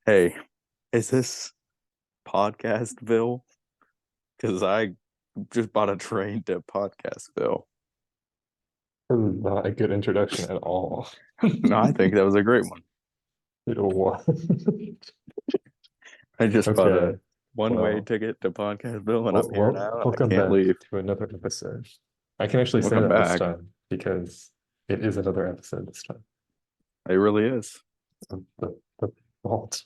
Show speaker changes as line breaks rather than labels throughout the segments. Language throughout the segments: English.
Hey, is this Podcastville? Because I just bought a train to Podcastville.
This is not a good introduction at all.
No, I think that was a great one.
What?
I just bought a
Okay,
one-way
well,
ticket to Podcastville, and I'm
wel
here
wel
now, and I
welcome
can't
back
leave.
to another episode. I can actually say
Welcome
that this
back.
time because it is another episode this time.
It really is.
The vault.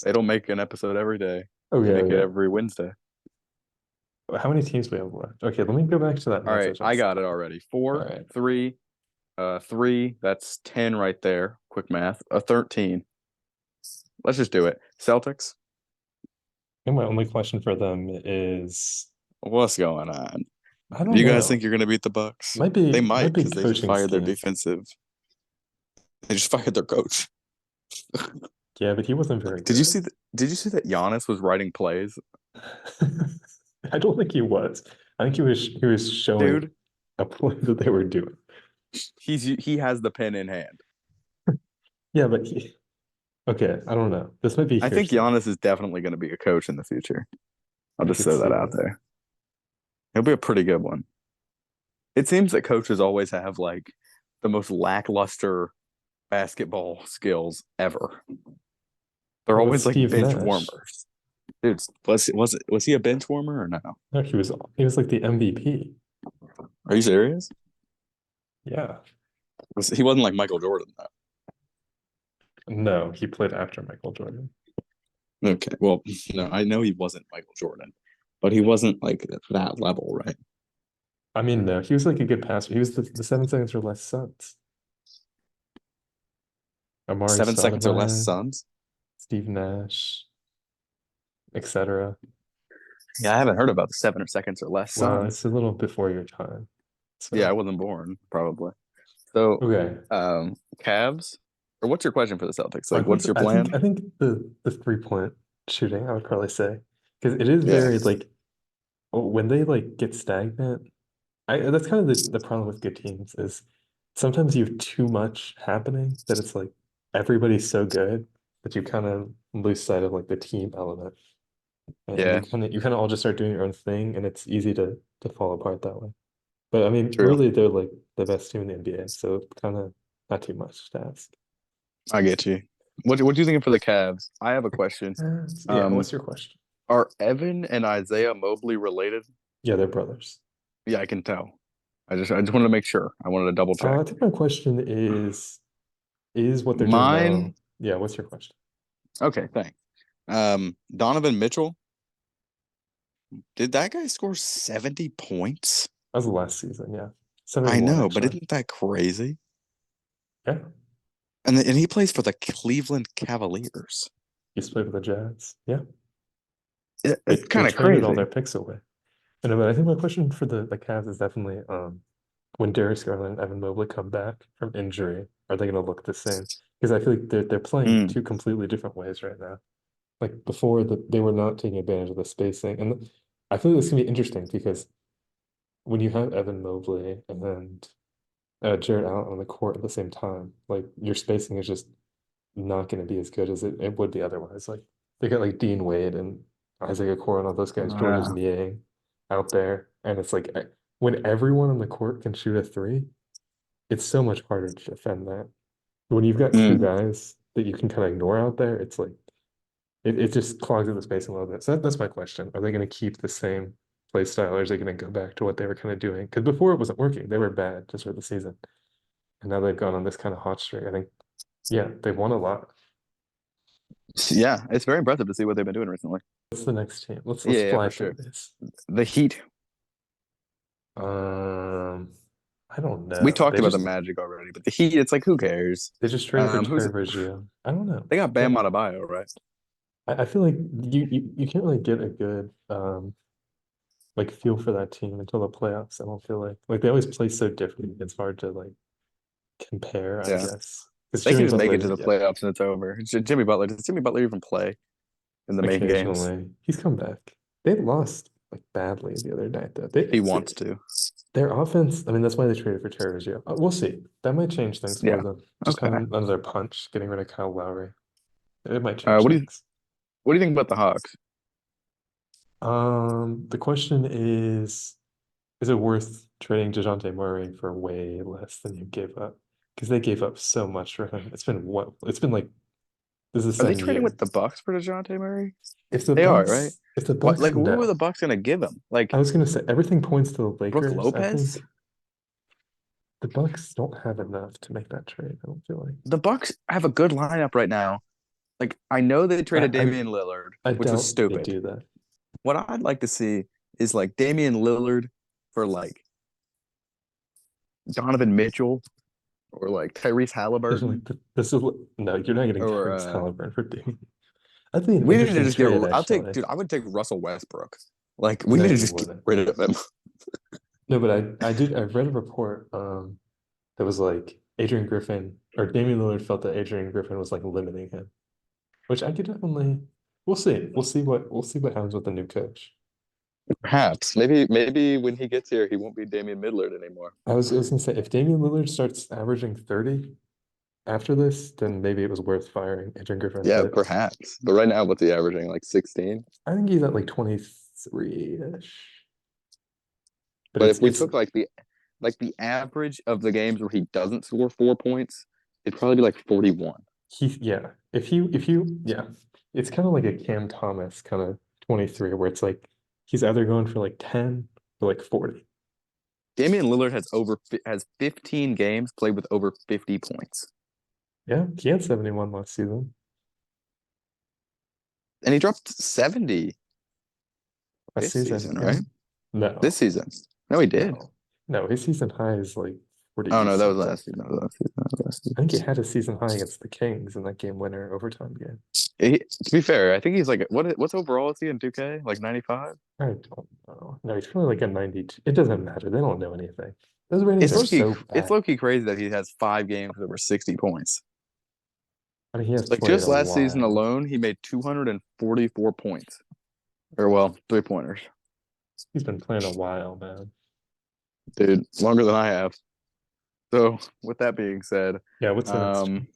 They don't make an episode every day.
Oh
They
yeah,
make it
yeah.
every Wednesday.
How many teams do we have left? Okay, let me go back to that
All right,
message.
I got it already.
All
Four,
right.
three, three. That's 10 right there. Quick math. 13. Let's just do it. Celtics.
And my only question for them is,
What's going on?
I
Do
don't
you guys
know.
think you're going to beat the Bucks?
Might
They
be
might
might be
because they just
coaching
fired their
scheme.
defensive. They just fired their coach.
Yeah, but he wasn't very
Did you
good.
see that? Did you see that Giannis was writing plays,
I don't think he was. I think he was showing
dude?
a play that they were doing.
He has the pen in hand.
Yeah, but okay, I don't know. This might be
I think
hearsay.
Giannis is definitely going to be a coach in the future. I'll
I
just
could
throw
see
that out
that.
there. He'll be a pretty good one. It seems that coaches always have like the most lackluster basketball skills ever. They're
Well, it's
always like
Steve
bench
Nash.
warmers. Dude, was he a bench warmer or no?
No, he was like the MVP.
Are you serious?
Yeah.
He wasn't like Michael Jordan though.
No, he played after Michael Jordan.
Okay, well, no, I know he wasn't Michael Jordan, but he wasn't like at that level, right?
I mean, no, he was like a good passer. He was the 7 seconds or less Suns. Amari
7 seconds or less
Stoudemire,
Suns.
Steve Nash, etc.
Yeah, I haven't heard about the 7 seconds or less
Well,
Suns.
it's a little before your time.
Yeah, I
So,
wasn't born probably. So,
okay.
Cavs, or what's your question for the Celtics?
My
Like, what's
question,
your
I think,
plan?
I think the 3-point shooting, I would probably say, because it is
Yeah,
very like when they like get stagnant. That's kind of the problem with good teams is sometimes you have too much happening that it's like everybody's so good that you kind of lose sight of like the team element, and you
yeah,
kind of you kind of all just start doing your own thing, and it's easy to fall apart that way. But I mean,
true.
really, they're like the best team in the NBA, so it's kind of not too much to ask.
I get you. What do you think for the Cavs? I have a question.
Yeah,
Um,
what's your question?
are Evan and Isaiah Mobley related?
Yeah, they're brothers.
Yeah, I can tell. I just wanted to make sure. I wanted to double check.
I think my question is what they're doing
Mine.
now. Yeah, what's your question?
Okay, thanks. Donovan Mitchell. Did that guy score 70 points?
That was the last season, yeah.
I
71
know, but
actually.
isn't that crazy?
Yeah.
And he plays for the Cleveland Cavaliers.
Used to play with the Jazz. Yeah. They
It's
they
kind of
traded all
crazy.
their picks away. And but I think my question for the Cavs is definitely when Darius Garland and Evan Mobley come back from injury, are they gonna look the same? Because I feel like they're playing
Mm,
two completely different ways right now. Like before they were not taking advantage of the spacing. And I feel like this can be interesting because when you have Evan Mobley and Jared Allen on the court at the same time, like your spacing is just not going to be as good as it would be otherwise. Like they got like Dean Wade and Isaiah Core and all those guys, Georges
yeah.
Niang out there, and it's like when everyone on the court can shoot a three, it's so much harder to defend that. When you've got two
Mm,
guys that you can kind of ignore out there, it's like it just clogs up the space a little bit. So that's my question. Are they going to keep the same play style, or is they going to go back to what they were kind of doing? Because before it wasn't working. They were bad to start the season. And now they've gone on this kind of hot streak. I think, yeah, they've won a lot.
yeah, it's very impressive to see what they've been doing recently.
What's the next team? Let's
Yeah, yeah,
fly
for
through
sure.
this.
The Heat.
Um, I don't
We
know.
talked about the Magic already, but the Heat, it's like who cares?
They just traded for
Who's
Terry Rozier. I don't know.
they got
They,
Bam Adebayo, right?
I feel like you can't really get a good like feel for that team until the playoffs. I don't feel like they always play so different. It's hard to like compare, I
Yeah,
guess. Because
they can
Jimmy
just make it to
Butler,
the
yeah,
playoffs and it's over. Jimmy Butler. Does Jimmy Butler even play in the main games?
occasionally he's come back. They lost like badly the other night though.
He wants to.
Their offense, I mean, that's why they traded for Terry Rozier. We'll see. That might change things for
Yeah.
them. Just
Okay.
having another punch, getting rid of Kyle Lowry. It might change
What do you
things.
what do you think about the Hawks?
The question is it worth trading DeJounte Murray for way less than you gave up? Because they gave up so much for him. It's been what? It's been like this is the
Are they
second
trading with
year.
the Bucks for DeJounte Murray?
If the
They are, right?
Bucks, if the
What
Bucks,
like what were the
no.
Bucks gonna give him? Like
I was gonna say everything points to the
Brooke
Lakers. I
Lopez?
think the Bucks don't have enough to make that trade. I don't feel like.
The Bucks have a good lineup right now. Like I know they
I
traded
I,
Damian Lillard,
I
which was
doubt they
stupid.
do that.
What I'd like to see is like Damian Lillard for like Donovan Mitchell or like Tyrese
It's like
Halliburton
this is no, you're not getting
or
Tyrese Halliburton for Damian. That'd be an
we need to
interesting
just get.
trade,
I'll take,
actually.
dude. I would take Russell Westbrook. Like we
No,
need to
you
just get
wouldn't.
rid of him.
No, but I read a report that was like Adrian Griffin or Damian Lillard felt that Adrian Griffin was like limiting him, which I could definitely we'll see. We'll see what happens with the new coach.
Perhaps maybe when he gets here, he won't be Damian Lillard anymore.
I was gonna say if Damian Lillard starts averaging 30 after this, then maybe it was worth firing Adrian Griffin.
Yeah,
But
perhaps. But right now, what's he averaging? Like 16.
I think he's at like 23-ish. But
But
it's
if we
it's
took like the average of the games where he doesn't score 4 points, it'd probably be like 41.
he yeah. If you yeah, it's kind of like a Cam Thomas kind of 23 where it's like he's either going for like 10 or like 40.
Damian Lillard has 15 games played with over 50 points,
Yeah, he had 71 last season.
and he dropped 70
Last
this
season,
season,
yeah.
right? This
No,
season. No, he did.
no, no. His season high is like
Oh
40
no, that was
something.
last season. That was last season. That was last
I think he
season.
had a season high against the Kings in that game winner overtime game.
To be fair, I think he's like what's overall is he in 2K? Like 95?
I don't know. No, he's probably like a 92. It doesn't matter. They don't know anything. Those ratings
It's
are
low key
so
it's
bad.
low key crazy that he has 5 games with over 60 points.
I mean, he has
Like
played
just
a
last season
while.
alone, he made 244 points. Or well, 3 pointers.
He's been playing a while, man.
Dude, longer than I have. So with that being said,
Yeah, what's the next
um
one?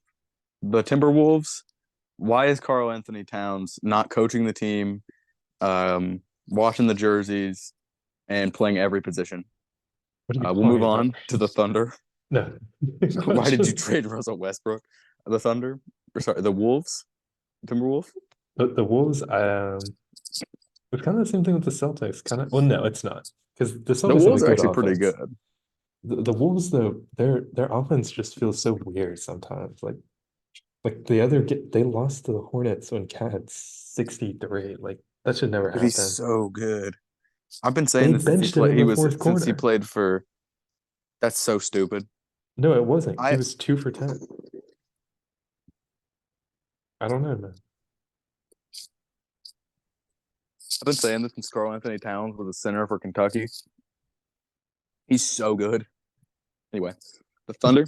the Timberwolves, why is Carl Anthony Towns not coaching the team, washing the jerseys, and playing every position?
What are you
We'll move
talking about?
on to the Thunder.
No.
Why did you
Question.
trade Russell Westbrook? The Thunder? Or sorry, the Wolves? Timberwolves?
The Wolves, it's kind of the same thing with the Celtics. Kind of, well, no, it's not. Because the
The
Celtics have a
Wolves are
good
actually pretty
offense.
good.
The Wolves, though, their offense just feels so weird sometimes. Like they lost to the Hornets when Cat had 63. Like that should never
Because he's
happen.
so good. I've been saying
They
this since he
benched him
played.
in
He
the
was
fourth
since he
quarter.
played for. That's so stupid.
No, it wasn't. He
I
was 2 for 10. I don't know, man.
I've been saying this since Carl Anthony Towns was a center for Kentucky. He's so good. Anyway, the Thunder.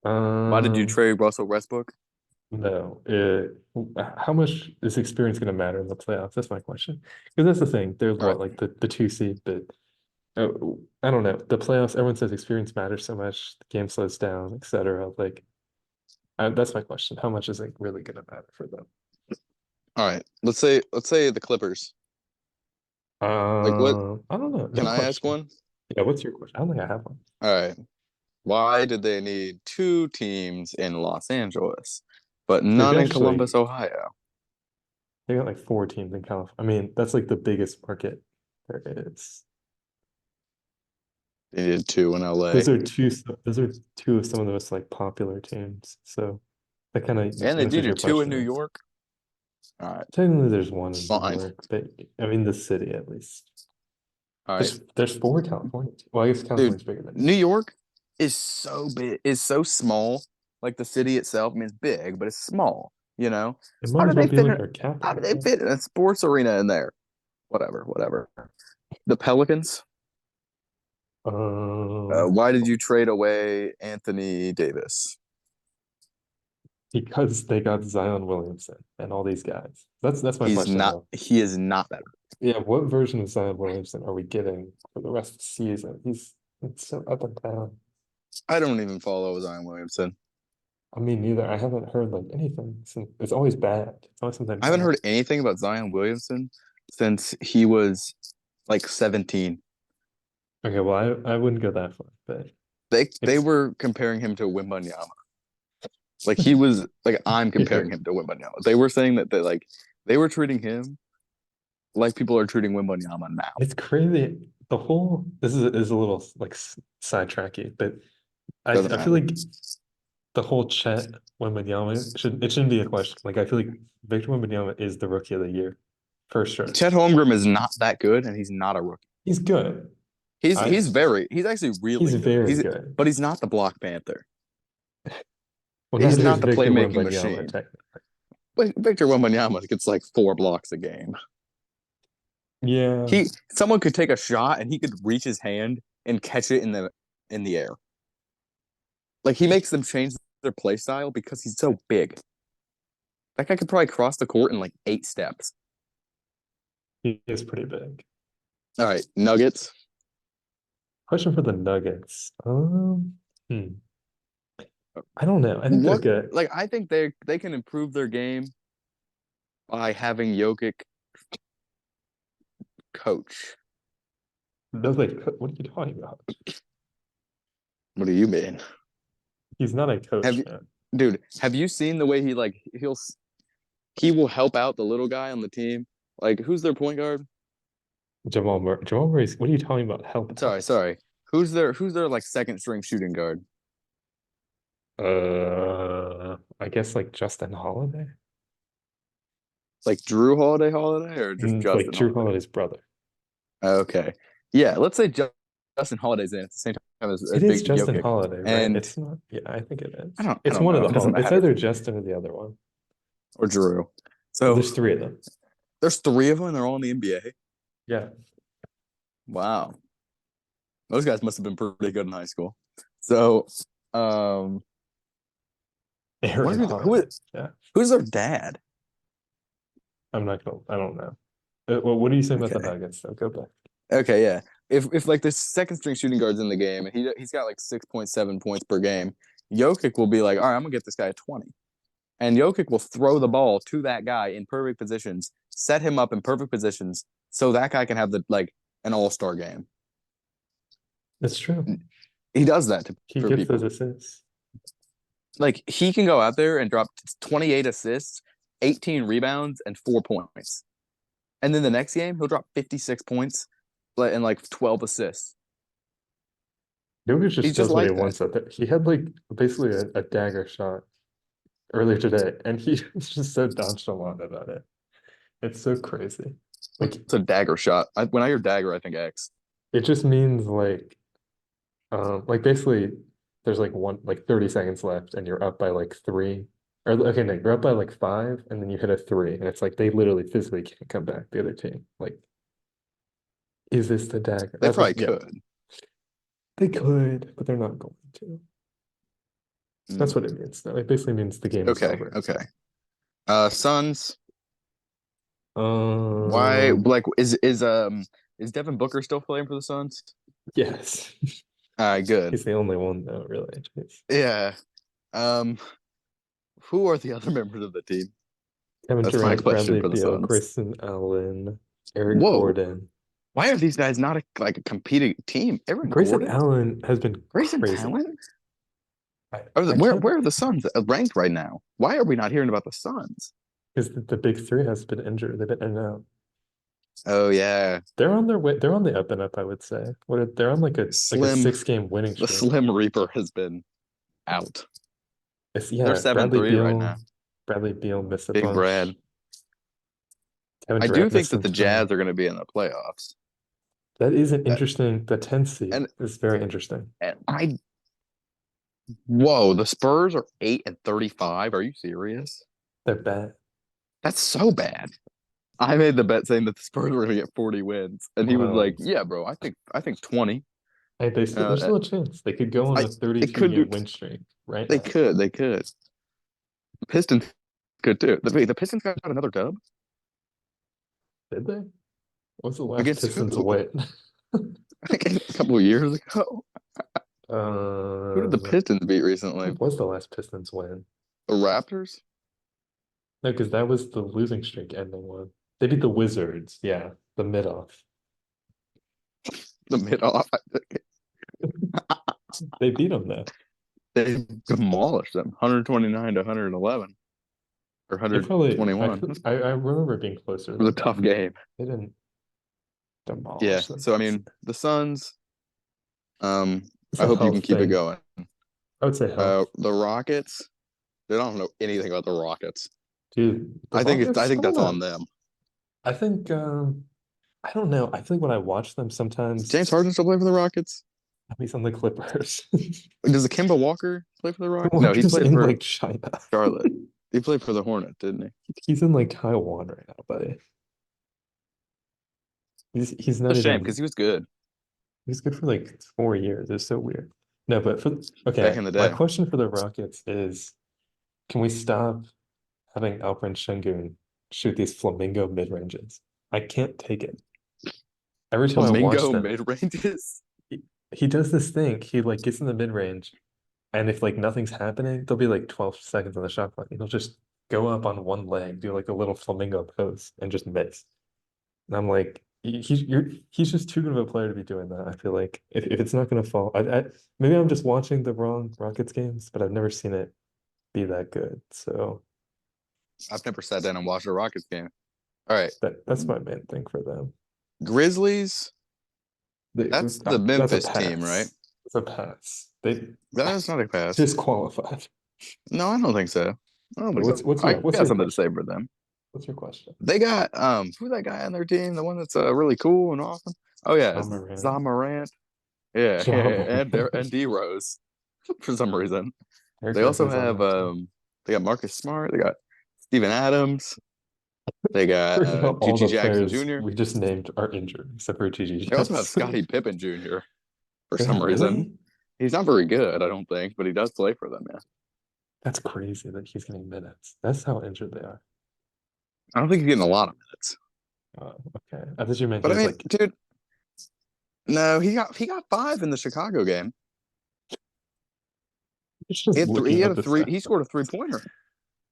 Why did you
Um,
trade Russell Westbrook?
no. How much is experience going to matter in the playoffs? That's my question. Because that's the thing. They're
All right.
what, like the 2 seed, but I don't know. The playoffs, everyone says experience matters so much. The game slows down, etc. Like, that's my question. How much is it really going to matter for them?
All right. Let's say the Clippers. Like what?
I don't know.
Can
No
I ask
question.
one?
Yeah, what's your question? I don't think I have one.
All right. Why did they need two teams in Los Angeles, but
They've
none in
actually
Columbus, Ohio?
they got like 4 teams in California. I mean, that's like the biggest market there is.
They needed two in LA.
Those are two of some of the most like popular teams. So that kind of
And they
answers your
needed two in
question.
New York. All right.
Technically, there's one in New
Fine.
York, but I mean the city at least.
All right.
There's 4 California. Well, I guess
Dude,
California's bigger than New
New
York.
York is so big, is so small. Like the city itself, I mean, it's big, but it's small, you know?
It
How
might
do
as well
they
be
fit
like
in,
our
how do
capital,
they
right?
fit in a sports arena in there? Whatever. The Pelicans.
Um,
Why did you trade away Anthony Davis?
because they got Zion Williamson and all these guys. That's my
He's
question
not,
though.
he is not better.
Yeah, what version of Zion Williamson are we getting for the rest of the season? It's so up and down.
I don't even follow Zion Williamson.
I mean, neither. I haven't heard like anything since. It's always bad. It's always something
I haven't
bad.
heard anything about Zion Williamson since he was like 17.
Okay, well, I wouldn't go that far, but
They
it's
were comparing him to Wembanyama. Like he was like I'm
yeah,
comparing him to Wembanyama. They were saying that they were treating him like people are treating Wembanyama now.
it's crazy. The whole this is a little like sidetracky, but
Doesn't
I feel
matter.
like the whole Chet Wembanyama shouldn't be a question. Like I feel like Victor Wembanyama is the rookie of the year for sure.
Chet Holmgren is not that good, and he's not a rookie.
He's good. I
He's actually
he's
really good.
very good.
But he's not the block panther.
Well,
He's
neither is
not the
Victor
playmaking
Wembanyama
machine.
technically.
Like Victor Wembanyama gets like 4 blocks a game.
Yeah,
Someone could take a shot and he could reach his hand and catch it in the air. Like he makes them change their play style because he's so big. That guy could probably cross the court in like 8 steps.
he is pretty big.
All right, Nuggets.
Question for the Nuggets. I don't know. I think they're
What
good.
like I think they can improve their game by having Jokic coach.
No, like, what are you talking about?
What do you mean?
He's not a
Have
coach,
you,
man.
dude? Have you seen the way he will help out the little guy on the team? Like who's their point guard?
Jamal Murray. Jamal Murray's. What are you talking about? Help out.
Sorry. Who's their like second string shooting guard?
I guess like Justin Holiday.
Like Drew Holiday or just
Like
Justin
Drew
Holiday?
Holiday's brother.
Okay. Yeah, let's say Justin Holiday's in at the same time
It
as
is
Big
Justin
Jokic.
Holiday, right?
And
It's not. Yeah, I think it is.
I
It's
don't
one of
know.
the
It doesn't
Hol. It's
matter.
either Justin or the other one.
Or Drew.
Well,
So
there's three of them.
there's 3 of them and they're all in the NBA.
Yeah.
Wow. Those guys must have been pretty good in high school. So um
Aaron Holiday. Yeah.
who's their dad?
I'm not gonna. I don't know. Well, what do you say about the
Okay.
Nuggets? Though, go back.
Okay, yeah. If like the second string shooting guard's in the game and he's got like 6.7 points per game, Jokic will be like, all right, I'm gonna get this guy at 20. And Jokic will throw the ball to that guy in perfect positions, set him up in perfect positions, so that guy can have an all-star game.
That's true.
He does that
He
for
gets
people.
those assists.
Like he can go out there and drop 28 assists, 18 rebounds, and 4 points. And then the next game, he'll drop 56 points and like 12 assists.
Jokic just
He's just
does what he
like that.
wants out there. He had like basically a dagger shot earlier today, and he was just so nonchalant about it. It's so crazy. Like
It's a dagger shot. When I hear dagger, I think X.
it just means like basically there's like 30 seconds left, and you're up by like three. Or okay, no, you're up by like five, and then you hit a three, and it's like they literally physically can't come back, the other team. Like, is this the dagger?
They
That's what,
probably
yeah,
could.
they could, but they're not going to. That's
Mm.
what it means. It basically means the game is
Okay,
over.
okay. Suns.
So.
Why? Like, is Devin Booker still playing for the Suns?
Yes.
All right, good.
He's the only one though, really. Jeez.
Yeah. Um, who are the other members of the team?
Kevin
That's my
Durant,
question
Bradley
for the
Beal,
Suns.
Grayson Allen, Eric
Whoa,
Gordon.
why are these guys not a competing team? Aaron
Grayson
Gordon,
Allen has been
Grayson
crazy.
Talent.
I can't
Where are the Suns ranked right now? Why are we not hearing about the Suns?
because the big three has been injured. They've been in and out.
Oh yeah,
They're on their way. They're on the up and up, I would say. They're on like a
Slim.
6-game winning
The
streak.
Slim Reaper has been out. They're
Yeah,
7-3 right now.
Bradley Beal missed a
Big
bunch.
Brad.
Kevin
I do
Durant
think
missed
that
some
the
time.
Jazz are going to be in the playoffs.
That is an interesting. The 10th seed
And,
is very interesting.
and whoa, the Spurs are 8-35. Are you serious?
They're bad.
That's so bad. I made the bet saying that the Spurs were going to get 40 wins, and he was
Well,
like, "Yeah, bro, I think 20."
hey, there's still a chance they could go on a
They could
32-game win streak right
They
now.
could. They could. The Pistons could too. Wait, the Pistons got another dub
Did they? What's the last
against
Pistons
who?
win?
I think a couple of years ago. Who did the Pistons beat recently?
What was the last Pistons win?
The Raptors?
No, because that was the losing streak ending one. They beat the Wizards. Yeah, the mid-off.
The mid-off.
They beat them though.
They demolished them, 129 to 111 or
They probably.
121.
I remember it being closer
It was a
than
tough
that.
game.
They didn't
Yeah.
demolish them.
So I mean, the Suns.
It's
I
a
hope you can
health
keep it
thing.
going.
I would say health.
The Rockets. They don't know anything about the Rockets.
Dude, the
I
Rockets, I
think
don't
that's on
know.
them.
I think I don't know. I feel like when I watch them
Does
sometimes
James Harden still play for the Rockets?
he's on the Clippers.
Does the Kemba Walker play for the Rockets? No, he
Walker's
played
in
for
like China.
Charlotte. He played for the Hornets, didn't he?
He's in like Taiwan right now, buddy. He's
It's
not
a shame
even
because he was good
he's good for like 4 years. It's so weird. No, but for
back
okay,
in the
my
day.
question for the Rockets is can we stop having Alperen Şengün shoot these flamingo mid-ranges? I can't take it. Every time I watch
Flamingo
them,
mid ranges.
he does this thing. He like gets in the mid-range, and if like nothing's happening, there'll be like 12 seconds on the shot clock. And he'll just go up on one leg, do like a little flamingo pose, and just miss. And I'm like, he's just too good of a player to be doing that. I feel like if it's not gonna fall, maybe I'm just watching the wrong Rockets games, but I've never seen it be that good. So
I've never sat down and watched a Rockets game. All right,
that's my main thing for them.
Grizzlies. That's the
That's a
Memphis team, right?
pass. It's a pass. They
That's not a pass.
disqualified.
No, I don't think so. I don't
Okay,
think so.
what's
I
what's
got
your
something to say
question?
for them.
What's your question?
They got who's that guy on their team? The one that's really cool and awesome. Oh yeah,
John Moran.
Zamorant. Yeah,
John
and
Moran.
D Rose for some reason.
Derek
They also
Rose's on
have
that too.
they got Marcus Smart. They got Steven Adams. They got
Weird how all
Gigi
the
Jackson
players
Jr.
we just named are injured except for Gigi
They also have
Jackson.
Scottie Pippen Jr. for
Do they
some reason.
really?
He's not very good, I don't think, but he does play for them. Yeah,
That's crazy that he's getting minutes. That's how injured they are.
I don't think he's getting a lot of minutes.
Okay. I thought you meant
But
he
I
was
mean,
like
dude, no, he got 5 in the Chicago game.
it's just
He
looking
had
at
a
the
three.
stat.
He scored a 3-pointer.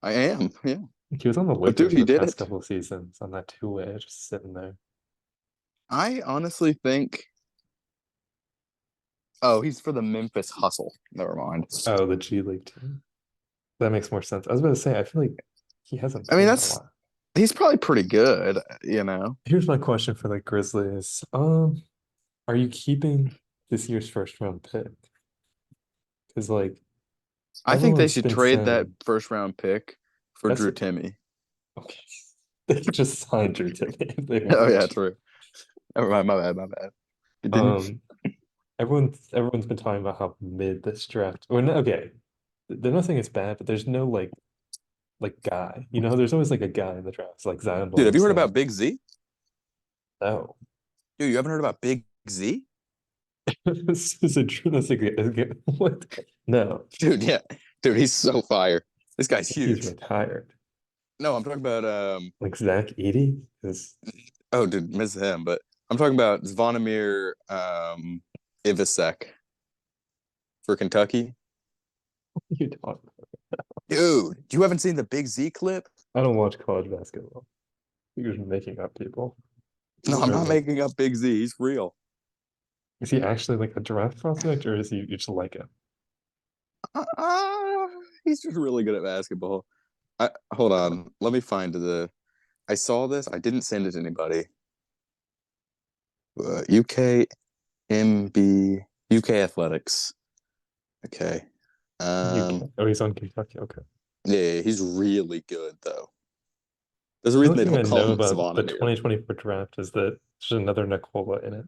I am, yeah.
He was on the
But dude,
Lakers
he
the
did
past
it.
couple of seasons on that two-way, just sitting there.
I honestly think. Oh, he's for the Memphis Hustle. Never mind.
Oh, the G League team. That makes more sense. I was about to say, I feel like he hasn't
I mean,
played in a while.
he's probably pretty good. You know.
Here's my question for the Grizzlies. Are you keeping this year's first round pick? Because like
I think they
everyone's
should
been
trade that
saying
first round pick for
that's
Drew Timmy.
okay. They could just sign Drew Timmy if they
Oh
want.
yeah, true. Never mind. My bad. Continue.
Um, everyone's been talking about how mid this draft. Or no, okay, they're not saying it's bad, but there's no like guy. You know, there's always like a guy in the draft, like Zion
Dude, have you heard
Williamson.
about Big Z?
No,
Dude, you haven't heard about Big Z?
this is a true. That's a what? No,
Dude, yeah. Dude, he's so fire. This guy's
he's
huge.
retired.
No, I'm talking about
Like Zach Edey is.
oh dude, miss him, but I'm talking about Zvonimir Ivasek for Kentucky.
You talk.
Dude, you haven't seen the Big Z clip?
I don't watch college basketball. You're just making up people.
No, I'm not
Or
making up Big Z. He's real.
is he actually like a draft prospect, or is he you just like him?
Uh, he's just really good at basketball. Hold on. Let me find the. I saw this. I didn't send it to anybody. UK Athletics. Okay.
UK. Oh, he's on Kentucky. Okay.
Yeah, he's really good though. There's a
The
reason
only
they
thing I
don't call
know
him
about the
Zvonimir.
2024 draft is that there's another Nikola in it.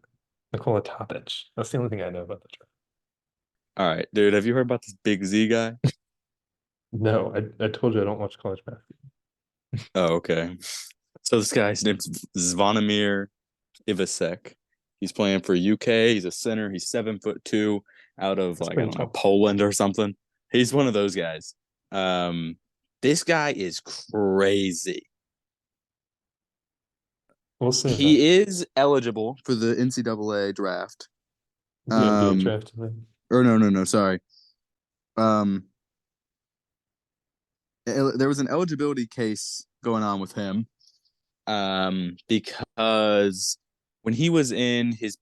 Nikola Topic. That's the only thing I know about the draft.
All right, dude. Have you heard about this Big Z guy?
No, I told you I don't watch college basketball.
Oh, okay. So this guy's name's Zvonimir Ivasek. He's playing for UK. He's a center. He's 7'2", out of
That's
like I
pretty
don't know
tall.
Poland or something. He's one of those guys. This guy is crazy.
We'll see about
He is eligible for the NCAA draft.
the NBA
Um,
draft.
or no, sorry. Um, there was an eligibility case going on with him. Because when he was in his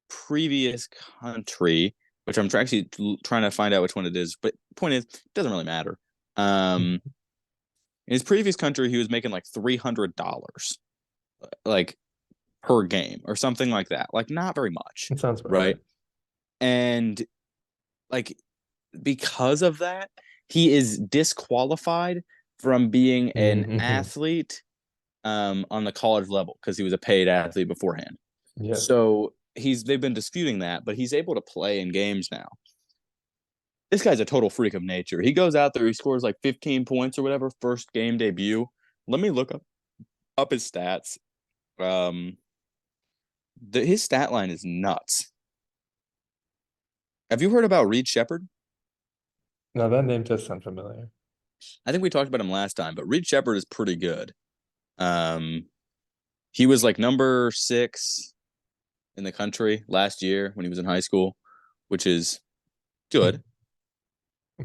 previous country, which I'm actually trying to find out which one it is, but point is, it doesn't really matter. In his previous country, he was making like $300, like per game or something like that. Like not very much,
It sounds about
right?
right.
And like because of that, he is disqualified from being an
Mm-hmm.
athlete on the college level because he was a paid athlete beforehand.
Yeah.
So they've been disputing that, but he's able to play in games now. This guy's a total freak of nature. He goes out there, he scores like 15 points or whatever, first game debut. Let me look up his stats. Um, his stat line is nuts. Have you heard about Reed Shepard?
Now that name does sound familiar.
I think we talked about him last time, but Reed Shepard is pretty good. Um, he was like number 6 in the country last year when he was in high school, which is good.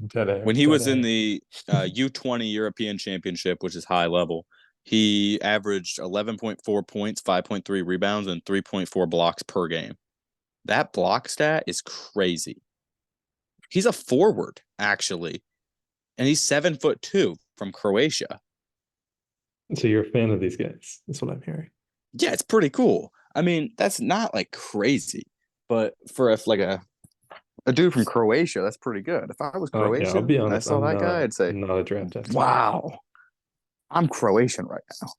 Dead air,
When he
dead
was in
air.
the U20 European Championship, which is high level, he averaged 11.4 points, 5.3 rebounds, and 3.4 blocks per game. That block stat is crazy. He's a forward, actually, and he's 7'2" from Croatia.
So you're a fan of these guys. That's what I'm hearing.
Yeah, it's pretty cool. I mean, that's not like crazy, but for if like a dude from Croatia, that's pretty good. If I was
Yeah, I'll
Croatian
be
and I
honest.
saw that guy, I'd say,
Not a draft expert.
"Wow, I'm Croatian right now."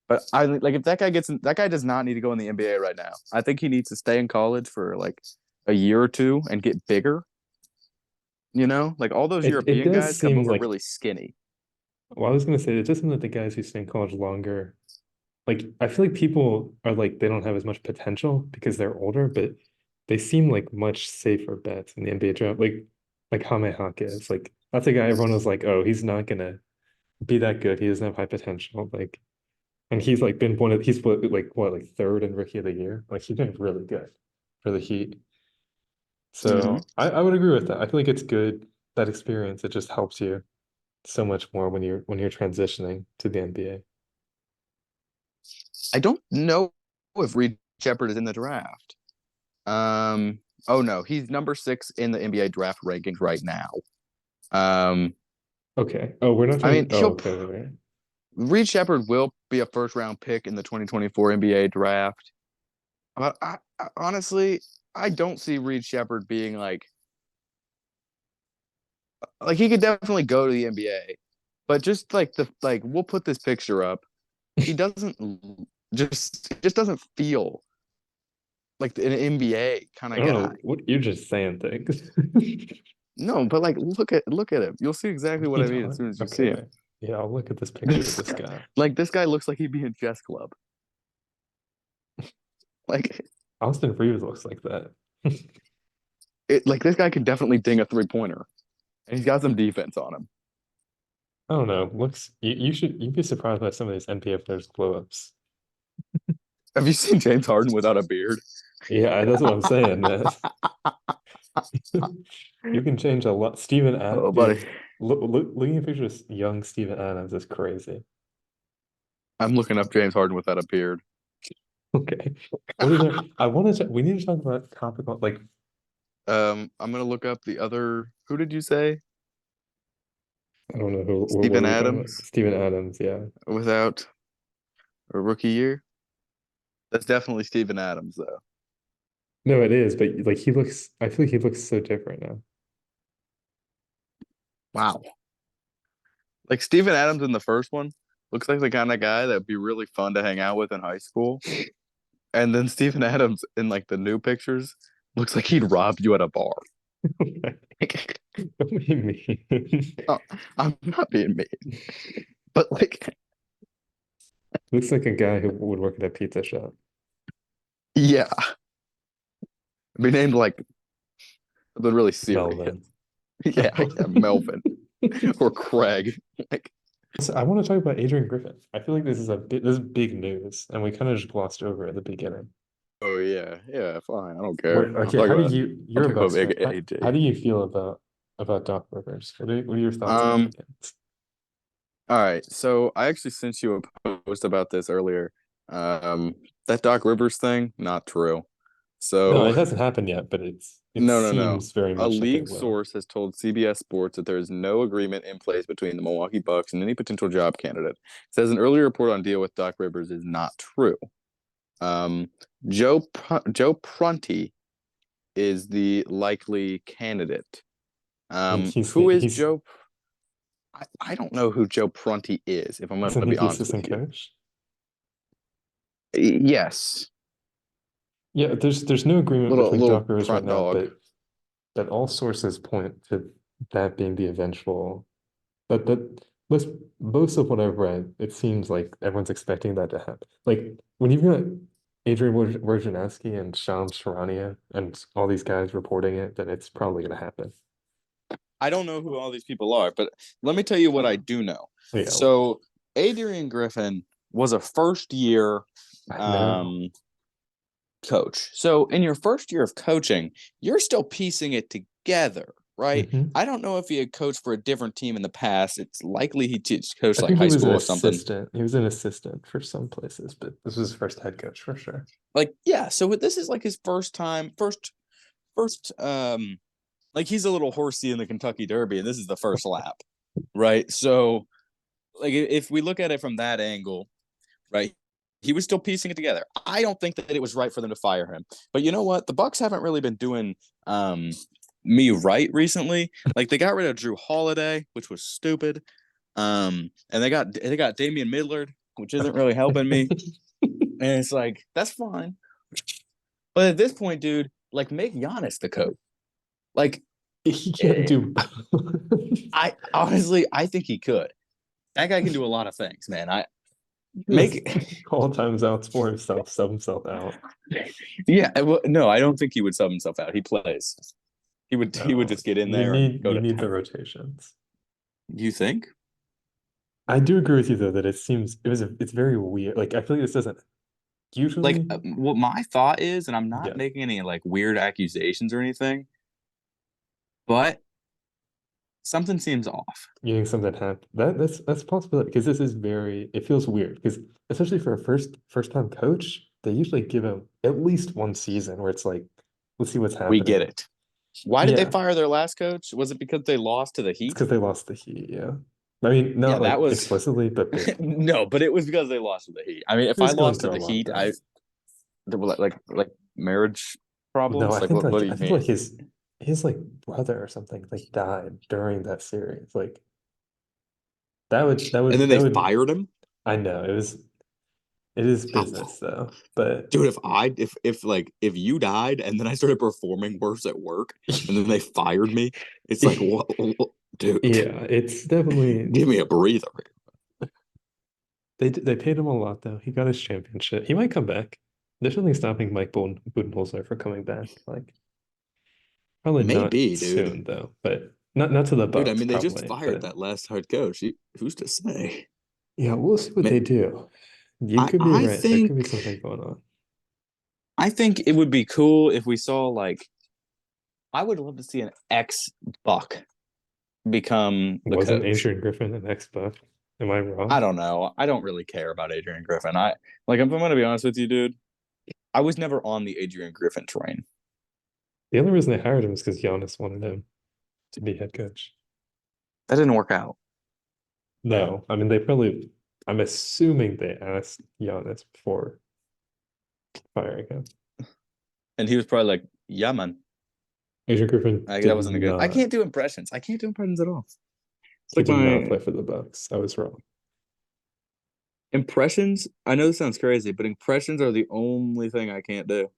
But I like if that guy gets in, that guy does not need to go in the NBA right now. I think he needs to stay in college for like a year or two and get bigger. Like all those
It
European
does
guys come
seem
over
like,
really skinny.
well, I was gonna say it does seem like the guys who stay in college longer, like I feel like people are like they don't have as much potential because they're older, but they seem like much safer bets in the NBA draft. Like Jaime Jaquez, like that's a guy everyone was like, oh, he's not gonna be that good. He doesn't have high potential. Like, and he's like been he's like third in rookie of the year. Like he's been really good for the Heat.
Mm-hmm.
So I would agree with that. I feel like it's good that experience. It just helps you so much more when you're transitioning to the NBA.
I don't know if Reed Shepard is in the draft. Um, oh no, he's number 6 in the NBA draft rankings right now. Um,
Okay. Oh, we're not
I
talking.
mean,
Oh, okay, wait, wait.
Reed Shepard will be a first round pick in the 2024 NBA draft. But honestly, I don't see Reed Shepard being like he could definitely go to the NBA, but just like we'll put this picture up. He doesn't just doesn't feel like an NBA kind
I
of
don't
guy.
know what you're just saying things.
No, but like look at him. You'll see exactly what I mean as soon as you see him.
Okay. Yeah, I'll look at this picture of
This
this
guy,
guy.
like this guy looks like he'd be in chess club. Like
Austin Reeves looks like that.
like this guy could definitely ding a 3-pointer, and he's got some defense on him.
I don't know. Looks you'd be surprised by some of these NPF players glow ups.
Have you seen James Harden without a beard?
Yeah, that's what I'm saying, man. You can change a lot. Steven
Oh,
Ad
buddy,
dude, looking at pictures of young Steven Adams is crazy.
I'm looking up James Harden without a beard.
Okay. What is there? I want to we need to talk about topical like
I'm gonna look up the other. Who did you say?
I don't know what
Steven
are we talking about?
Adams
Steven Adams, yeah.
without a rookie year. That's definitely Steven Adams, though.
No, it is, but like he looks I feel like he looks so different now.
Wow. Like Steven Adams in the first one looks like the kind of guy that'd be really fun to hang out with in high school. And then Steven Adams in like the new pictures looks like he'd rob you at a bar.
Don't be mean.
Oh, I'm not being mean, but like,
Looks like a guy who would work at a pizza shop.
yeah, be named like something really serious.
Melvin.
Yeah, yeah, Melvin or Craig. Like,
So I want to talk about Adrian Griffin. I feel like this is big news, and we kind of just glossed over at the beginning.
Oh yeah, yeah, fine. I don't care. I'm
Okay,
talking about I'm
you're a
talking about
Bucks
big
fan. How
AD.
do you feel about Doc Rivers? What are your thoughts about the
Um,
game?
all right. So I actually sent you a post about this earlier. Um, that Doc Rivers thing, not true.
No,
So
it hasn't happened yet, but it
no, no, no.
seems very
A
much like it
league
will.
source has told CBS Sports that there is no agreement in place between the Milwaukee Bucks and any potential job candidate. It says an earlier report on deal with Doc Rivers is not true. Um, Joe Prunty is the likely candidate. Who is Joe? I don't know who Joe Prunty is, if I'm going
Isn't
to
he
be
the
honest with
assistant
you.
coach?
Yes,
Yeah, there's no agreement between
little
Doc Rivers right
prut
now,
dog.
but all sources point to that being the eventual. That most most of what I've read, it seems like everyone's expecting that to happen. Like when you've got Adrian Wojnarowski and Shams Charania and all these guys reporting it, then it's probably going to happen.
I don't know who all these people are, but let me tell you what I do know.
Yeah,
So Adrian Griffin was a first year
I know.
um, coach. So in your first year of coaching, you're still piecing it together, right?
Hmm.
I don't know if he had coached for a different team in the past. It's likely he coached
I
like
think he
high
was an
school or something.
assistant. He was an assistant for some places, but this was his first head coach for sure.
Like, yeah, so this is like his first time, first like he's a little horsey in the Kentucky Derby, and this is the first lap, right? So like if we look at it from that angle, right? He was still piecing it together. I don't think that it was right for them to fire him. But you know what? The Bucks haven't really been doing um me right recently. Like they got rid of Drew Holiday, which was stupid. And they got Damian Midlard, which isn't really helping me. And it's like, that's fine. But at this point, dude, like make Giannis the coach. Like
He can't
eh,
do both.
I honestly I think he could. That guy can do a lot of things, man. I
Just
make
call timeouts for himself, sub himself out.
yeah, well, no, I don't think he would sub himself out. He plays. He would
No,
just get in there and go
you
to
need the
town.
rotations.
You think?
I do agree with you though that it's very weird. Like I feel like this doesn't
Like
usually.
what my thought is, and I'm not
Yeah,
making any like weird accusations or anything, but something seems off.
you think something happened. That's a possibility because this is very. It feels weird because especially for a first time coach, they usually give him at least one season where it's like, let's see what's
We get
happening.
it. Why did they
Yeah,
fire their last coach? Was it because they lost to the
it's
Heat?
because they lost the Heat. Yeah, I mean
Yeah,
not
that
like
was
explicitly, but they
no, but it was because they lost to the Heat. I mean,
he
if I
was going
lost to
through a
the
lot
Heat,
though.
there were like marriage
No,
problems. Like what do
I
you
think
mean?
like his like brother or something like died during that series. Like
And then
that
they
would
fired him.
I know it is business though, but
Dude, if you died and then I started performing worse at work and then they fired me, it's like what dude,
yeah, it's definitely
give me a breather.
they paid him a lot though. He got his championship. He might come back. There's nothing stopping Mike Budenholzer from coming back. Like probably not
Maybe, dude.
soon though, but not to the
Dude, I
Bucks
mean they just
probably,
fired
but
that last head coach. Who's to say?
yeah, we'll see what they do. You
I
could be
I
right. There could be
think
something going on.
I think it would be cool if we saw like I would love to see an ex Buck become the
Wasn't
coach.
Adrian Griffin an ex-Buck? Am I
I
wrong?
don't know. I don't really care about Adrian Griffin. I like if I'm gonna be honest with you, dude. I was never on the Adrian Griffin train.
The only reason they hired him is because Giannis wanted him to be head coach.
That didn't work out.
No, I mean they probably. I'm assuming they asked Giannis before firing him.
And he was probably like, "Yeah, man,
Adrian Griffin
like, that
did
wasn't a good." I
not.
can't do impressions. I can't do impressions at all. It's
He
like
did not
my
play for the Bucks. I was wrong.
impressions. I know this sounds crazy, but impressions are the only thing I can't do.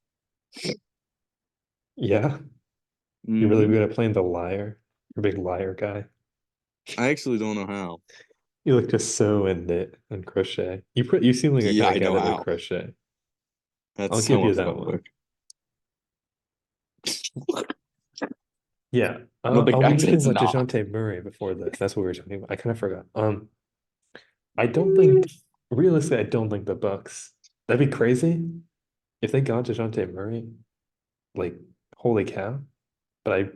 Yeah, you're really
Hmm.
good at playing the liar. You're a big liar guy.
I actually don't know how.
You look just so in knit and crochet. You seem like a
Yeah,
kind of
I
guy
know
that would
how.
crochet.
That's
I'll give
so
you that one.
unfun.
Yeah,
No, the
we
guy
were talking
says
about
not.
DeJounte Murray before this. That's what we were talking about. I kind of forgot. I don't think realistically, I don't think the Bucks. That'd be crazy if they got DeJounte Murray, like holy cow. But I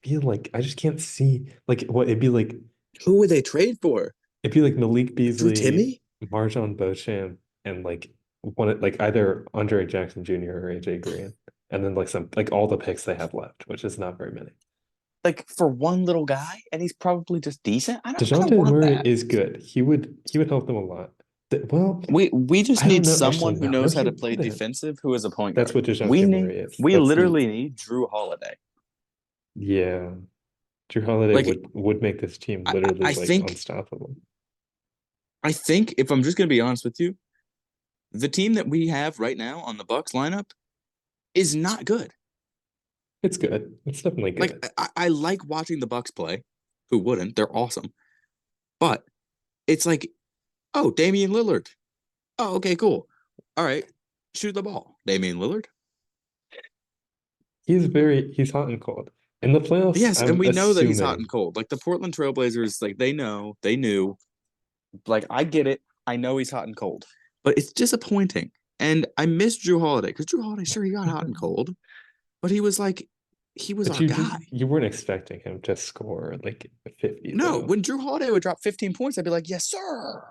feel like I just can't see like what
Who would they trade for?
it'd be like Malik
Drew
Beasley,
Timmy?
Marjon Beauchamp, and like like either Andre Jackson Jr. or AJ Green. And then like some like all the picks they have left, which is not very many.
Like for one little guy, and he's probably just decent. I don't
DeJounte
want
Murray
that.
is good. He would help them a lot. Well,
We just
I don't
need
know. Actually,
someone who
no,
knows how
he
to play
wouldn't.
defensive who is a point
That's
guard.
what DeJounte Murray is.
We
That's the
literally need Drew Holiday.
yeah. Drew Holiday
Like
would make this team
I,
literally
I
like
think
unstoppable.
I think if I'm just gonna be honest with you, the team that we have right now on the Bucks lineup is not good.
It's good. It's definitely
Like
good.
I like watching the Bucks play. Who wouldn't? They're awesome. But it's like, oh, Damian Lillard. Oh, okay, cool. All right, shoot the ball, Damian Lillard.
He's hot and cold. In the playoffs,
Yes, and
I'm
we know that he's hot and
assuming
cold. Like the Portland Trailblazers, like they knew. Like I get it. I know he's hot and cold, but it's disappointing. And I miss Drew Holiday because Drew Holiday, sure, he got hot and cold, but he was
but
our guy.
you weren't expecting him to score like 50
No,
though.
when Drew Holiday would drop 15 points, I'd be like, yes, sir.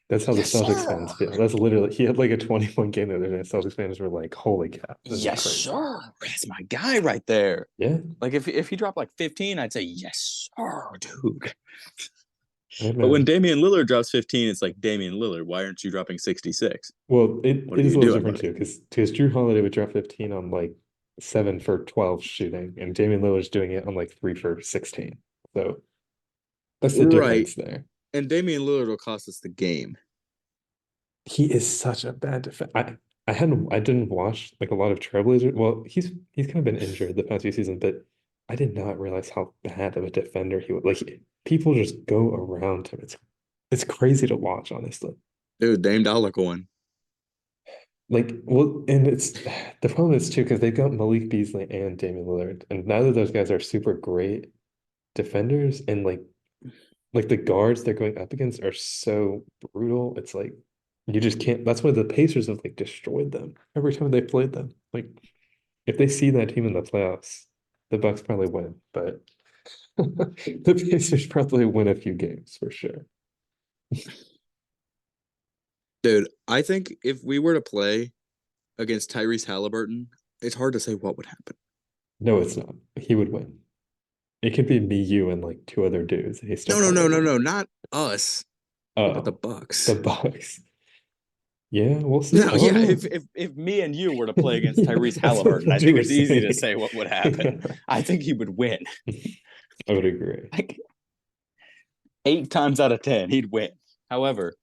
That's how the
Yes,
Celtics
sir.
fans feel. That's literally he had like a 20-point game the other day. Celtics fans were like, holy cow, this is
Yes,
crazy.
sir. That's my guy right there.
Yeah.
Like if he dropped like 15, I'd say, yes, sir, dude.
I
But when
know.
Damian Lillard drops 15, it's like, Damian Lillard, why aren't you dropping 66?
Well,
What
it
are
is
you
a little
doing,
different
buddy?
too, because Drew Holiday would drop 15 on like 7 for 12 shooting, and Damian Lillard's doing it on like 3 for 16. So that's the
Right.
difference there.
And Damian Lillard will cost us the game.
He is such a bad defense. I didn't watch like a lot of Trailblazers. Well, he's kind of been injured the past few seasons, but I did not realize how bad of a defender he was. Like people just go around him. It's crazy to watch, honestly.
Dude, Dame Dollar coin.
Like, well, and it's the problem is too because they've got Malik Beasley and Damian Lillard, and neither of those guys are super great defenders, and like the guards they're going up against are so brutal. It's like you just can't. That's why the Pacers have like destroyed them every time they played them. Like if they see that team in the playoffs, the Bucks probably win, but the Pacers probably win a few games for sure.
Dude, I think if we were to play against Tyrese Halliburton, it's hard to say what would happen.
No, it's not. He would win. It could be me, you, and like two other dudes. He still
No, no,
probably
no, no,
win.
no, not us. But the
Oh, the
Bucks.
Bucks. Yeah, we'll see.
No,
I don't
yeah,
know.
if me and you were to play against
Yeah,
Tyrese
that's
Halliburton, I
what you
think
were
it's easy to
saying.
say what would happen.
Yeah,
I think he would win.
I would agree.
Like 8 times out of 10, he'd win. However,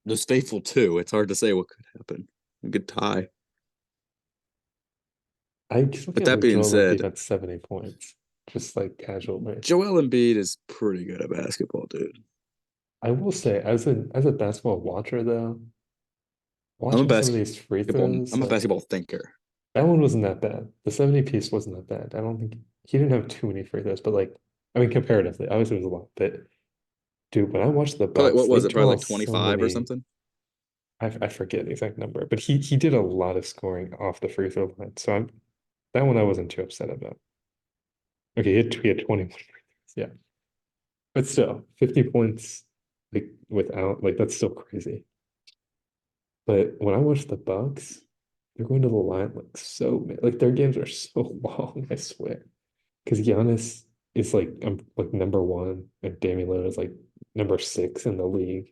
those faithful two, it's hard to say what could happen. A good tie.
I just
But
looking at
that
like
being
Joel
said,
Embiid at 70 points, just like casually.
Joel Embiid is pretty good at basketball, dude.
I will say, as a basketball watcher though,
I'm a
watching some of these free
basketball.
throws,
I'm a
like
basketball thinker.
that one wasn't that bad. The 70 piece wasn't that bad. I don't think he didn't have too many free throws, but like I mean comparatively, obviously it was a lot. But dude, when I watched the
Probably
Bucks,
what
they
was it? Probably
draw
like
so
25 or
many.
something.
I forget the exact number, but he did a lot of scoring off the free throw line. So that one I wasn't too upset about. Okay, he had 21 free throws. Yeah. But still, 50 points like without like that's still crazy. But when I watch the Bucks, they're going to the line like like their games are so long, I swear. Because Giannis is like like number one, and Damian Lillard is like number 6 in the league.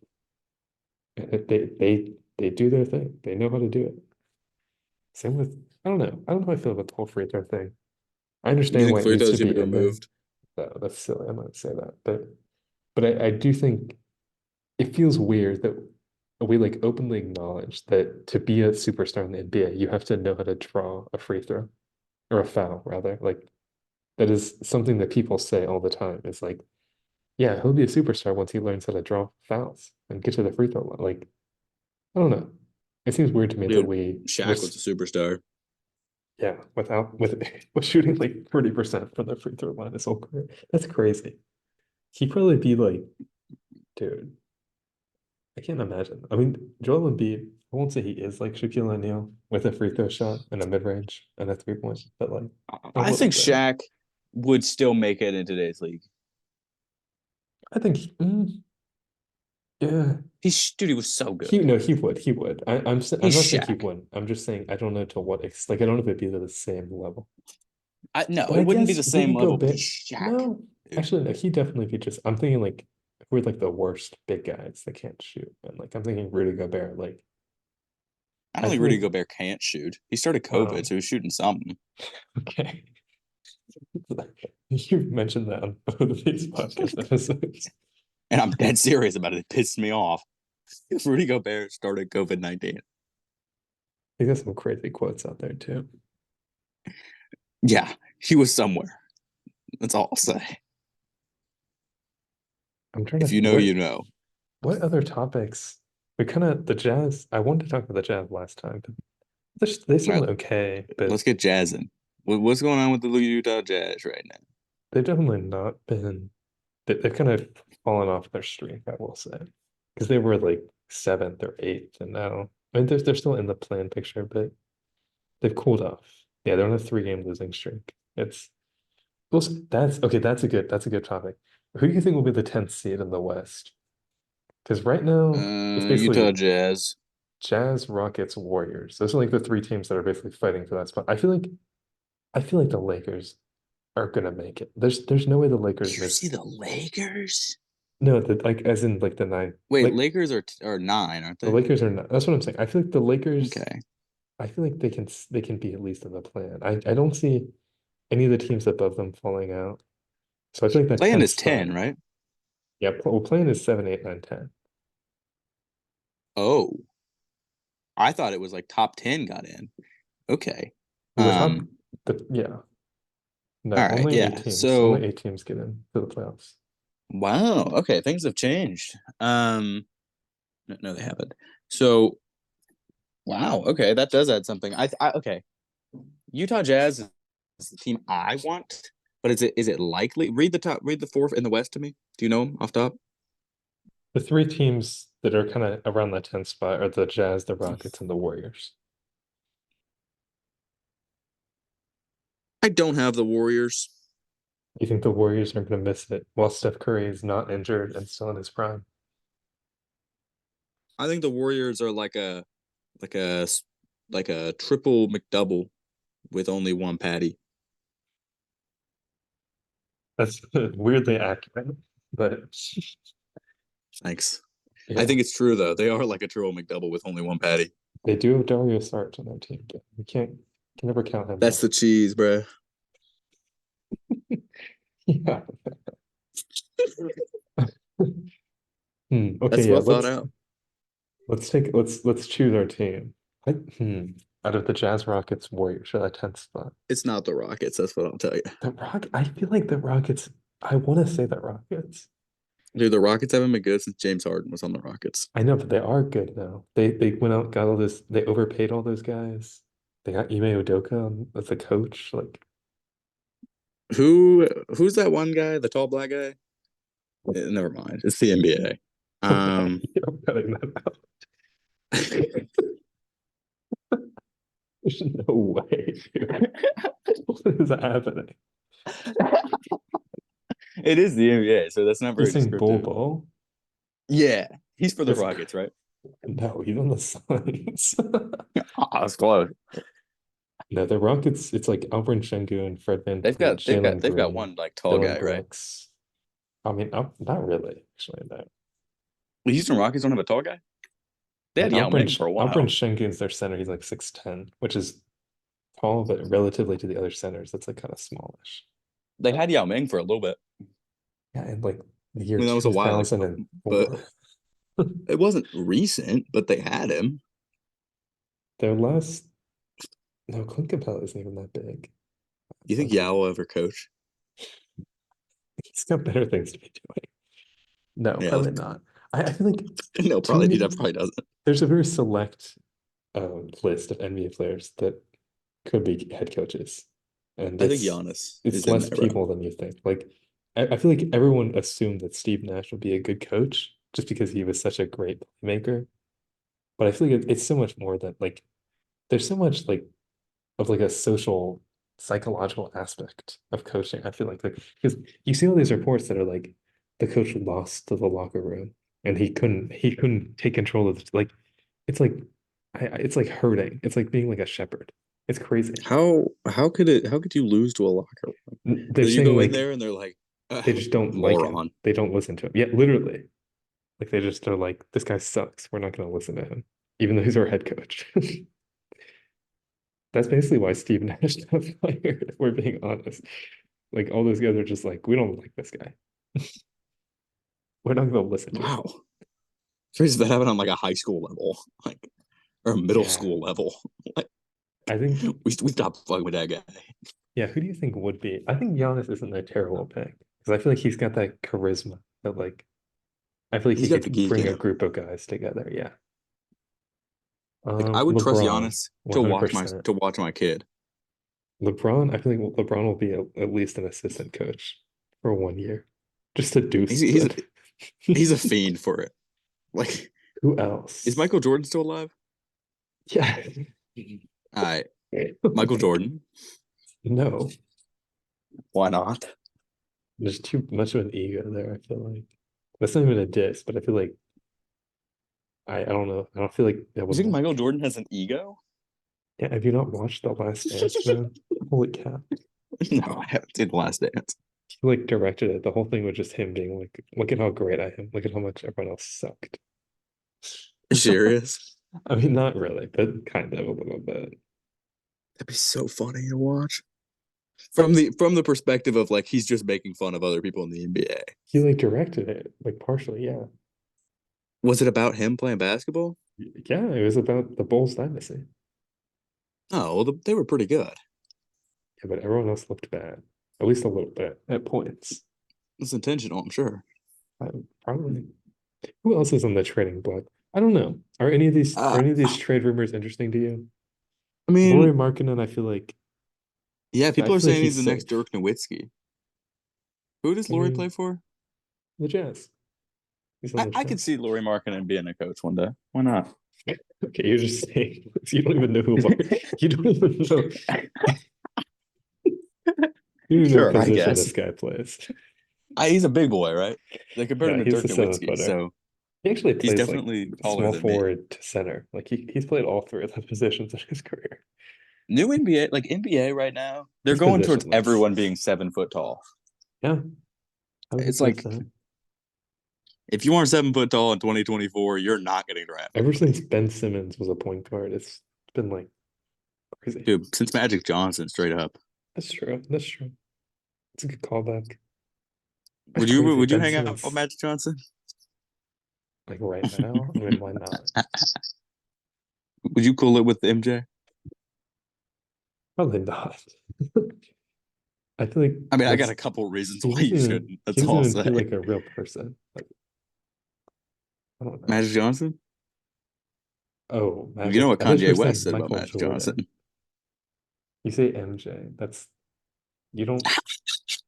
And they do their thing. They know how to do it. Same with I don't know how I feel about the whole free throw thing. I
You
understand
think
why it
free
needs to
throws should
be
be
in there.
removed?
No, that's silly. I'm not gonna say that. But I do think it feels weird that we like openly acknowledge that to be a superstar in the NBA, you have to know how to draw a free throw or a foul, rather. Like that is something that people say all the time. It's like, yeah, he'll be a superstar once he learns how to draw fouls and get to the free throw line. Like, I don't know. It seems weird to me that
Dude,
we
Shaq
was
was a superstar.
yeah, with shooting like 30% from the free throw line his whole career. That's crazy. He'd probably be like, dude. I can't imagine. I mean, Joel Embiid, I won't say he is like Shaquille O'Neal with a free throw shot and a mid range and a 3-point, but like a
I
little
think
bit.
Shaq would still make it in today's league.
I think, yeah,
Dude, he was so
he
good.
no, he would. I'm
He's
not saying he
Shaq.
wouldn't. I'm just saying I don't know to what like I don't know if it'd be to the same level.
No,
But
it
I
wouldn't be
guess
the same
Rudy
level, but he's
Gobert.
Shaq,
No,
dude.
actually, no, he definitely be just. I'm thinking like we're like the worst big guys that can't shoot, and like I'm thinking Rudy Gobert. Like
I don't
I
think
feel
Rudy
like
Gobert can't shoot. He started COVID,
um
so he was shooting something.
okay, you mentioned that on both of these podcast episodes.
And I'm dead serious about it. It pissed me off. Rudy Gobert started COVID-19.
He got some crazy quotes out there too.
Yeah, he was somewhere. That's all I'll say.
I'm trying to
If you know,
what
you know.
what other topics we kind of the Jazz. I wanted to talk about the Jazz last time, but they
All
still
right,
went okay, but
let's get jazzing. What's going on with the Utah Jazz right now?
they've definitely not been. They've kind of fallen off their streak, I will say, because they were like seventh or eighth, and now I mean they're still in the plan picture, but they've cooled off. Yeah, they're on a 3-game losing streak. It's well, that's okay. That's a good topic. Who do you think will be the 10th seed in the West? Because right now it's
Utah
basically
Jazz.
Jazz, Rockets, Warriors. Those are like the three teams that are basically fighting for that spot. I feel like the Lakers are gonna make it. There's no way the Lakers
You see
miss.
the Lakers?
No, like as in like the nine.
Wait,
Like
Lakers are nine, aren't
the
they?
Lakers are not. That's what I'm saying. I feel like the Lakers.
Okay.
I feel like they can be at least in the plan. I don't see any of the teams above them falling out. So I feel like that
Playing
10th
is
spot.
10, right?
Yeah, well, playing is 7, 8, 9, 10.
Oh, I thought it was like top 10 got in. Okay.
The top,
Um,
yeah. No,
all right,
only eight
yeah.
teams. Only
So,
8 teams get into the playoffs.
wow. Okay, things have changed. No, they haven't. So, wow. Okay, that does add something. Okay. Utah Jazz is the team I want, but is it likely? Read the fourth in the West to me. Do you know them off top?
The three teams that are kind of around that 10th spot are the Jazz, the Rockets, and the Warriors.
I don't have the Warriors.
You think the Warriors are going to miss it while Steph Curry is not injured and still in his prime?
I think the Warriors are like a like a triple McDouble with only one patty.
That's weirdly accurate, but
Thanks. I
yeah,
think it's true though. They are like a triple McDouble with only one patty.
they do have Dario Saric on their team, but you can never count him
That's
out.
the cheese, bro.
Yeah. Okay,
That's
yeah,
well thought out.
let's choose our team. Out of the Jazz, Rockets, Warriors for that 10th spot.
It's not the Rockets. That's what I'll tell you.
I feel like the Rockets, I want to say the Rockets.
Dude, the Rockets haven't been good since James Harden was on the Rockets.
I know, but they are good now. They went out, got all this, they overpaid all those guys. They got Ime Udoka as a coach. Like,
Who's that one guy, the tall black guy? Never mind. It's the NBA.
okay,
Um,
I'm cutting that out. There's no way, dude. What is happening?
it is the NBA, so that's not
You're
very
saying Bull
descriptive.
Ball?
Yeah, he's for the
It's
Rockets, right?
no, he's on the Suns.
Oh, that's close.
No, the Rockets, it's like Alperen Şengün, Fred VanVleet, Jalen
They've got
Green,
one like tall
Dylan
guy, right?
Brooks. I mean, not really, actually, no.
The Houston Rockets don't have a tall guy. They
And
had Yao Ming for a
Alperen
while.
Şengün's their center. He's like 6'10", which is tall, but relatively to the other centers, that's like kind of smallish.
They had Yao Ming for a little bit.
Yeah, in like the
I
year
mean, that was a while ago, but
2004.
it wasn't recent. But they had him.
Their last, no, Clint Capella isn't even that big.
You think
Something.
Yao will ever coach?
He's got better things to be doing. No,
Yeah,
probably not. I feel like
no,
to
probably he
me,
probably doesn't.
there's a very select list of NBA players that could be head coaches, and
I think
it's
Giannis
it's
is in
less
there, bro.
people than you think. Like I feel like everyone assumed that Steve Nash would be a good coach just because he was such a great playmaker. But I feel like it's so much more that like there's so much like of like a social psychological aspect of coaching. I feel like because you see all these reports that are like the coach lost to the locker room and he couldn't take control of like it's like it's like hurting. It's like being like a shepherd. It's crazy.
How could you lose to a locker room?
They're
Because you
saying
go in
like
there and they're like,
they just don't like him.
moron.
They don't listen to him. Yeah, literally. Like they just are like, this guy sucks. We're not gonna listen to him, even though he's our head coach. That's basically why Steve Nash got fired, if we're being honest. Like all those guys are just like, we don't like this guy. We're not gonna listen to him.
Wow. Crazy that happened on like a high school level, like or a middle
Yeah.
school level. Like
I think
we stopped fucking with that guy.
yeah, who do you think would be? I think Giannis isn't a terrible pick. Because I feel like he's got that charisma that like I feel like
He's
he
got the
could
geek
bring
in
a
him.
group of guys together. Yeah.
Like I would trust
LeBron,
Giannis to
100%.
watch my kid.
LeBron, I feel like LeBron will be at least an assistant coach for 1 year, just to do
He's he's
something.
he's a fiend for it. Like,
Who
is
else?
Michael Jordan still alive?
Yeah.
All right, Michael Jordan.
No,
Why not?
there's too much of an ego there, I feel like. That's not even a diss, but I feel like I don't know. I don't feel like that
You
would
think Michael Jordan has an ego?
yeah, have you not watched The Last Dance, man? Holy cow.
No, I haven't seen The Last Dance.
He like directed it. The whole thing was just him being like, look at how great I am. Look at how much everyone else sucked.
You serious?
I mean, not really, but kind of a little bit.
That'd be so funny to watch. From the perspective of like he's just making fun of other people in the NBA.
He like directed it, like partially, yeah.
Was it about him playing basketball?
Yeah, it was about the Bulls dynasty.
Oh, well, they were pretty good.
Yeah, but everyone else looked bad, at least a little bit at points.
It's intentional, I'm sure.
Probably. Who else is on the trading block? I don't know. Are
Uh,
any of these trade rumors interesting to you?
I
Laurie
mean,
Markkinen,
yeah,
I
people are
feel like
saying he's
he's
the next
safe.
Dirk Nowitzki. Who does
I
Laurie play
mean,
for?
the Jazz. He's on
I,
the
I could
Jazz.
see Laurie Markkinen being a coach one day. Why not?
Okay, you're just saying you don't even know who Laurie. You don't even know. You don't even know what
Sure, I
position
guess.
this guy plays.
He's a big boy, right? They compared him
Yeah,
to
he's
Dirk
the seven
Nowitzki,
footer.
so
He actually
he's
plays like
definitely taller
small
than me.
forward to center. Like he's played all three of those positions in his career.
New NBA, like NBA right now, they're
He's
going towards
positionless.
everyone being 7 foot tall.
Yeah,
It's like
100%.
if you aren't 7 foot tall in 2024, you're not getting drafted.
Ever since Ben Simmons was a point guard, it's been like crazy.
Dude, since Magic Johnson, straight up.
That's true. That's true. It's a good callback. That's
Would you
crazy.
would you
Ben
hang out with
Simmons,
Magic Johnson?
like right now. I mean, why not?
Would you cool it with MJ?
Probably not. I feel like
I mean, I got
that's
a couple reasons
he
why you
doesn't even
shouldn't.
he
That's
doesn't
all I'll
even feel
say.
like a real person. Like I don't know.
Magic Johnson?
Oh,
You know
Magic.
what
I thought you were
Kanye West
saying
said about
Michael
Magic
Jordan.
Johnson?
You say MJ. That's you don't.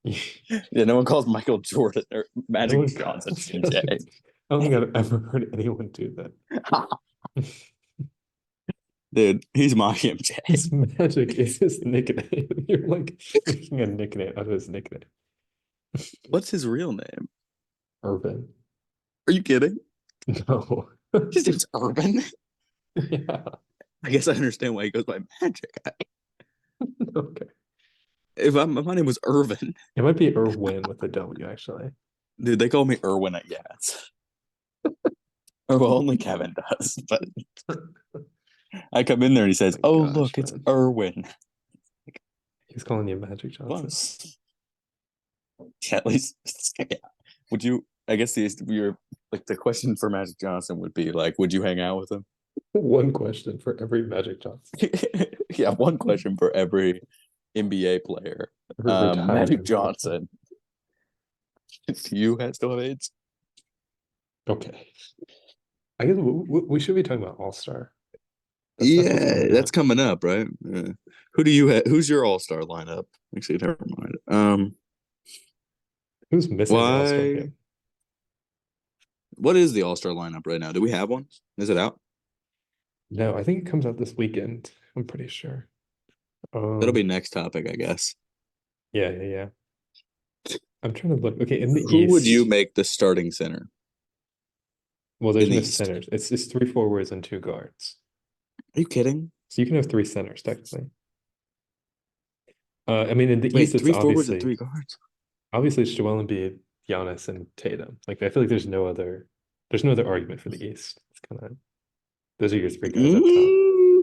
Yeah, no one calls Michael Jordan or
No
Magic
one
Johnson
calls
MJ.
that. I don't think I've ever heard anyone do that.
Dude, he's my MJ.
His Magic is his nickname. You're like making a nickname out of his nickname.
What's his real name?
Urban.
Are you kidding?
No.
His name's Urban.
Yeah.
I guess I understand why he goes by Magic.
Okay.
If my name was Irvin,
It might be Irwin with a W, actually.
dude, they call me Irwin at Yats. Or well, only Kevin does. But I come in there and he says,
My
"Oh,
gosh,
look, it's
man.
Irwin."
He's calling you Magic Johnson.
Close. Yeah, at least. Yeah. Would you? I guess the question for Magic Johnson would be like, would you hang out with him?
One question for every Magic Johnson.
Yeah, one question for every NBA player.
Every retired
Magic
NBA player.
Johnson. Do you still have AIDS?
Okay. I guess we should be talking about All-Star. That stuff is
Yeah,
coming
that's
up.
coming up, right? Yeah. Who do you have? Who's your All-Star lineup? Actually, never mind.
Who's missing the All-Star
Why?
game?
What is the All-Star lineup right now? Do we have one? Is it out?
No, I think it comes out this weekend. I'm pretty sure.
That'll be next topic, I guess.
Yeah, yeah, yeah. I'm trying to look. Okay, in the
Who would you
East,
make the starting center
well, there's
in the
no
East?
centers. It's three forwards and two guards.
Are you kidding?
So you can have three centers technically. I mean, in the East,
Wait,
it's
three forwards and three guards?
obviously it's Joel Embiid, Giannis, and Tatum. Like I feel like there's no other argument for the East. It's kind of those are your three guys up top.
Mm,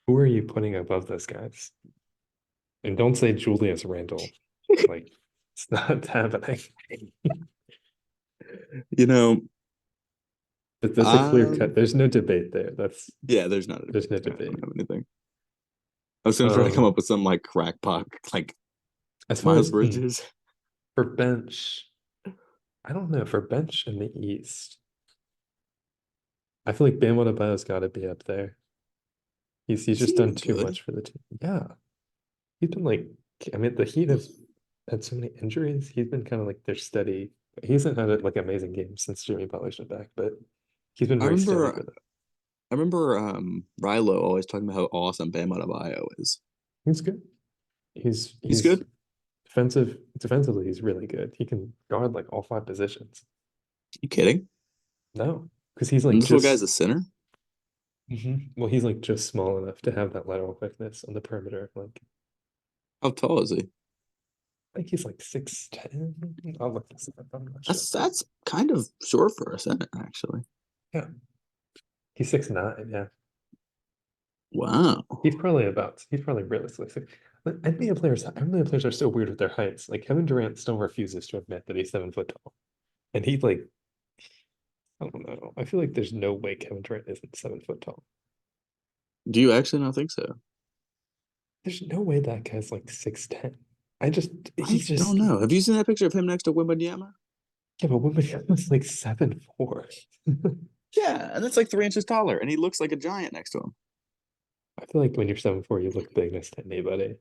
Who are you putting above those guys? And don't say Julius Randle. Like it's not happening.
you know,
But that's a clear cut. There's no debate there.
yeah, there's not a
There's no
I don't
debate.
have anything. I was gonna try to come
Um,
up with some like crackpot, like
as far
Miles
as
Bridges.
for bench, I don't know. For bench in the East, I feel like Bam Adebayo's got to be up there. He's
Is
just
he
done
even
too
good?
much for the team. Yeah, he's been like, I mean, the Heat have had so many injuries. He's been kind of like their steady. He hasn't had like amazing games since Jimmy Butler's been back, but he's been
I
very steady
remember
for them.
I remember Rilo always talking about how awesome Bam Adebayo is.
He's good.
He's
He's
good.
defensively, he's really good. He can guard like all five positions.
You kidding?
No, because he's
And
like
this little guy's
just
a center?
well, he's like just small enough to have that lateral quickness on the perimeter. Like
How tall is he?
I think he's like 6'10". I'll look this up. I'm not sure.
That's kind of short for a center, actually.
Yeah, he's 6'9". Yeah,
Wow.
he's probably realistically six. But NBA players are so weird with their heights. Like Kevin Durant still refuses to admit that he's 7 foot tall, and he like I don't know. I feel like there's no way Kevin Durant isn't 7 foot tall.
Do you actually not think so?
There's no way that guy's like 6'10".
I
He's
don't
just
know. Have you seen that picture of him next to Wembanyama?
yeah, but Wembanyama was like 7'4".
Yeah, and that's like 3 inches taller, and he looks like a giant next to him.
I feel like when you're 7'4", you look big next to anybody.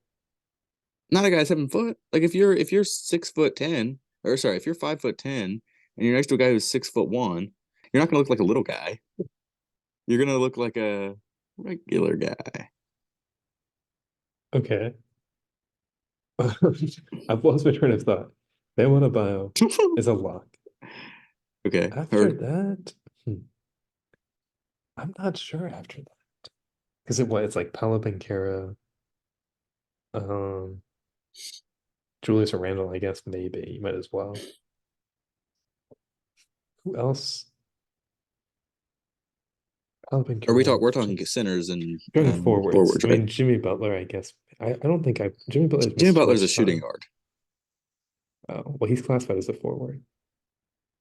Not a guy 7 foot. Like if you're 6'10", or sorry, if you're 5'10", and you're next to a guy who's 6'1", you're not gonna look like a little guy. You're gonna look like a regular guy.
Okay. I've lost my train of thought. Bam Adebayo is a lock.
Okay,
After
heard.
that, I'm not sure after that. Because it's like Paolo Banchero, um, Julius Randle, I guess maybe. You might as well. Who else? Paolo
Are we
Banchero,
talk? We're talking
just
conners and
going forwards.
forwards,
I
right?
mean, Jimmy Butler, I guess. I don't think Jimmy Butler's
Jimmy
missed too
Butler's a
much
shooting
time.
guard.
Oh, well, he's classified as a forward.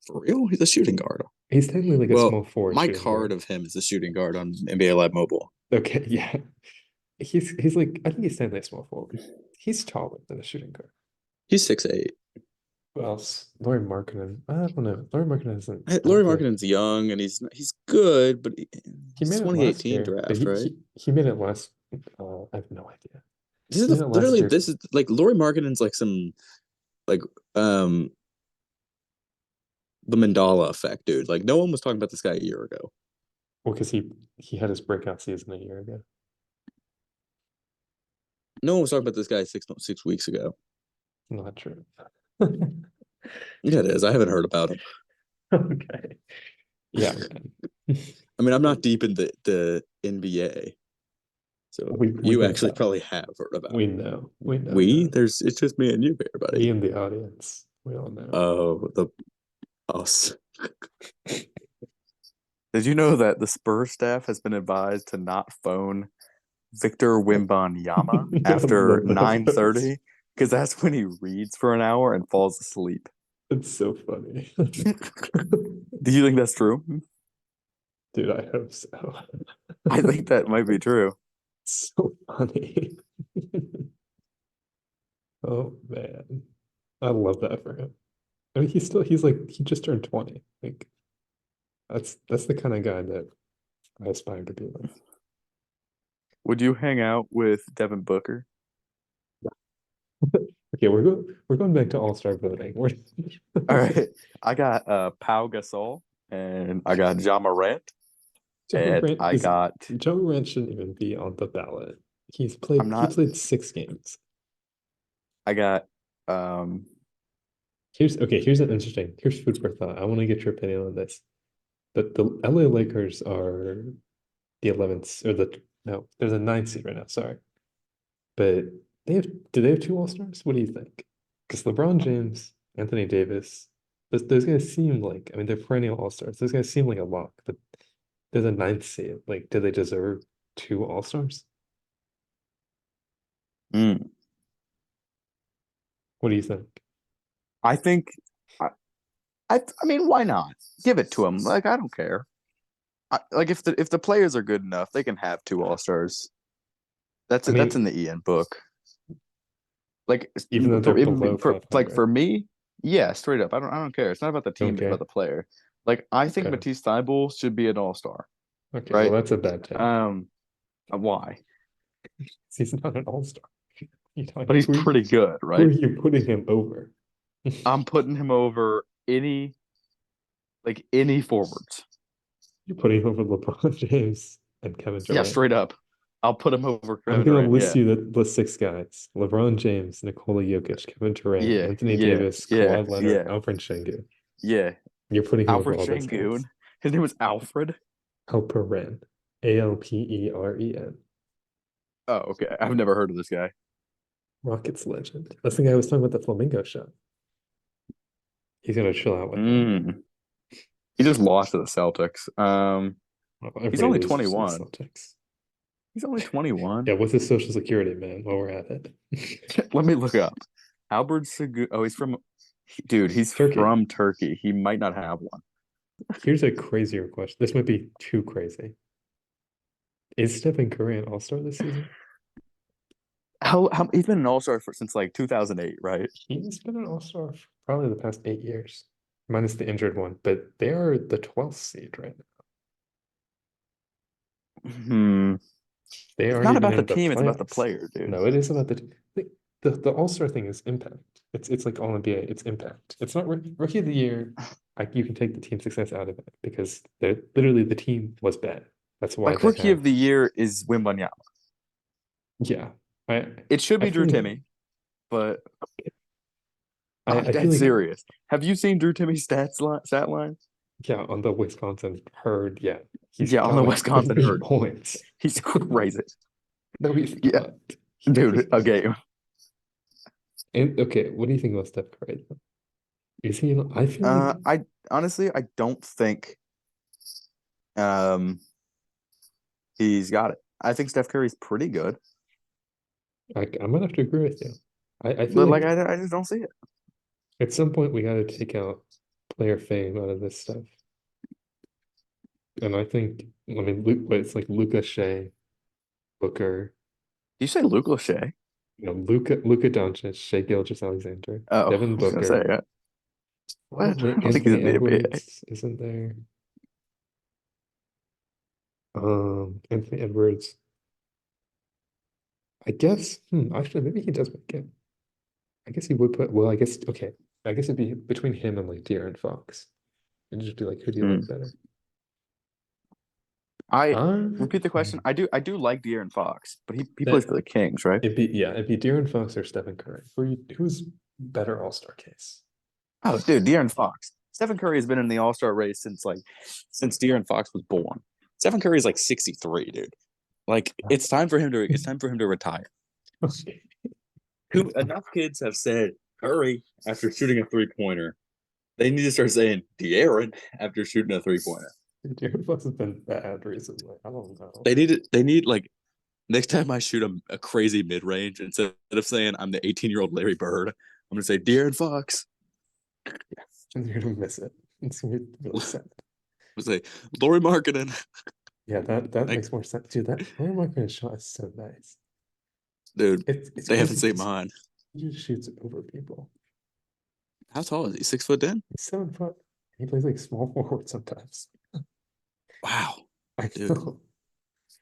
For real? He's a shooting guard.
He's technically like a
Well,
small forward
my
shooting
card
guard.
of him is a shooting guard on NBA Live Mobile.
Okay, yeah. He's like I think he's technically a small forward. He's taller than a shooting guard.
He's 6'8".
Who else? Laurie Markkinen. I don't know. Laurie Markkinen isn't. I
Laurie
don't feel like
Markkanen's young and he's good, but
he
he's
made it last
2018
year, but
draft, right?
he made it last. I have no idea.
This
He
is
made it last
literally
year.
this is like Laurie Markkanen's like some like um the Mandala effect, dude. Like no one was talking about this guy a year ago.
Well, because he had his breakout season a year ago.
No one was talking about this guy 6 weeks ago.
Not true.
Yeah, it is. I haven't heard about him.
Okay. Yeah, man.
I mean, I'm not deep in the NBA, so
We
you
can
actually
tell.
probably have heard about
We
him.
know. We know,
We
man.
there's it's just me and you here,
We
buddy.
in the audience. We all know.
Oh, the us.
Did you know that the Spurs staff has been advised to not phone Victor Wembanyama
I
after
love that post.
9:30 because that's when he reads for an hour and falls asleep?
It's so funny.
Do you think that's true?
Dude, I hope so.
I think that might be true.
So funny. Oh man. I love that for him. I mean he just turned 20. Like that's the kind of guy that I aspire to be like.
Would you hang out with Devin Booker?
Okay, we're going back to all-star voting.
All right. I got Pau Gasol, and I got Ja Morant,
Ja
and
Morant
I
is
got.
Ja Morant shouldn't even be on the ballot. He
not.
played 6 games.
I got.
Here's food for thought. I want to get your opinion on this. The LA Lakers are the 11th or the no, there's a 9th seed right now, sorry. But do they have 2 All-Stars? What do you think? Because LeBron James, Anthony Davis, those guys seem like, I mean, they're perennial All-Stars. Those guys seem like a lock, but there's a 9th seed. Like, do they deserve 2 All-Stars?
Mm,
What do you think?
I think. I mean, why not? Give it to them. Like, I don't care. Like, if the players are good enough, they can have 2 All-Stars. That's
I
it. That's in
mean,
the Ian book. Like
even though they're below
like
500.
for me, yeah, straight up. I don't care. It's not about the team. It's
Okay.
about the player. Like I think
Okay.
Matisse Thybulle should be an All-Star.
Okay.
Right?
Well, that's a bad take.
Why?
He's not an All-Star.
But he's pretty good,
Who are
right?
you putting him over?
I'm putting him over any forwards.
You're putting him over LeBron James and Kevin
Yeah,
Durant.
straight up. I'll put him over
I'm
Kevin
gonna
Durant.
list
Yeah.
you the 6 guys: LeBron James, Nikola Jokic, Kevin Durant,
Yeah.
Anthony
Yeah.
Davis,
Yeah.
Kawhi Leonard,
Yeah.
Alfred Sengun.
Yeah.
You're putting him over
Alfred
all those guys.
Şengün. His name was Alfred.
Alperen, Alperen.
Oh, okay. I've never heard of this guy.
Rockets legend. That's the guy I was talking about the Flamingo show. He's gonna chill out with that.
He just lost to the Celtics. He's only
Everybody loses to the
21.
Celtics.
He's only 21.
Yeah, what's his social security, man? While we're at it.
Let me look up. Albert Sagu. Oh, he's
Turkey.
from Turkey. He might not have one.
Here's a crazier question. This might be too crazy. Is Stephen Curry an All-Star this season?
How he's been an All-Star since like 2008, right?
He's been an All-Star for probably the past 8 years, minus the injured one, but they are the 12th seed right now. They
It's
aren't
not
even
about the
in the
team, it's about the
playoffs.
player, dude.
No, it is about the All-Star thing is impact. It's like all NBA, it's impact. It's not rookie of the year. You can take the team success out of it because they're literally the team was bad. That's why
Like
they
rookie
have,
of the year is Wembanyama.
yeah.
It should be
I
Drew
feel like-
Timmy, but
I
I'm
feel
dead
like
serious. Have you seen Drew Timmy's stat line?
yeah, on the Wisconsin herd, yeah.
Yeah, on
got
the
like
Wisconsin
30
herd.
points.
He's crazy.
No, he's
Yeah.
not.
Dude, okay.
And okay, what do you think about Steph Curry? Is he? I feel like
I honestly I don't think he's got it. I think Steph Curry's pretty good.
I might have to agree with you. I feel
But
like
I just don't see it.
at some point we got to take out player fame out of this stuff. And I think, I mean, it's like Luka, Shea, Booker,
Did you say Luke Lachey?
Luka Doncic, Shea Gilgeous-Alexander,
Oh,
Devin
I was gonna
Booker.
say what? I don't think he's
Anthony
in the NBA.
Edwards isn't there. Anthony Edwards. I guess, actually, maybe he does make it. I guess he would put, well, I guess, okay. I guess it'd be between him and like De'Aaron Fox. And just be like, who do you like better?
Repeat the question. I do like De'Aaron Fox, but he
That-
plays for the Kings, right?
it'd be De'Aaron Fox or Stephen Curry. Who's better All-Star case?
Oh, dude, De'Aaron Fox. Stephen Curry has been in the All-Star race since De'Aaron Fox was born. Stephen Curry is like 63, dude. Like it's time for him to retire. Enough kids have said Curry after shooting a 3-pointer. They need to start saying De'Aaron after shooting a 3-pointer.
De'Aaron Fox has been bad recently. I don't know.
They need like next time I shoot a crazy mid-range, instead of saying I'm the 18-year-old Larry Bird, I'm gonna say De'Aaron Fox.
And you're gonna miss it. It's gonna be really sad.
I'm gonna say Laurie Markkinen.
Yeah, that makes more sense. Dude, that Laurie Markkinen shot is so nice.
Dude,
It's
they haven't
crazy
seen mine.
He just shoots over people.
How tall is he? 6'10"?
He's 7 foot. He plays like small forward sometimes.
Wow.
I
Dude.
know.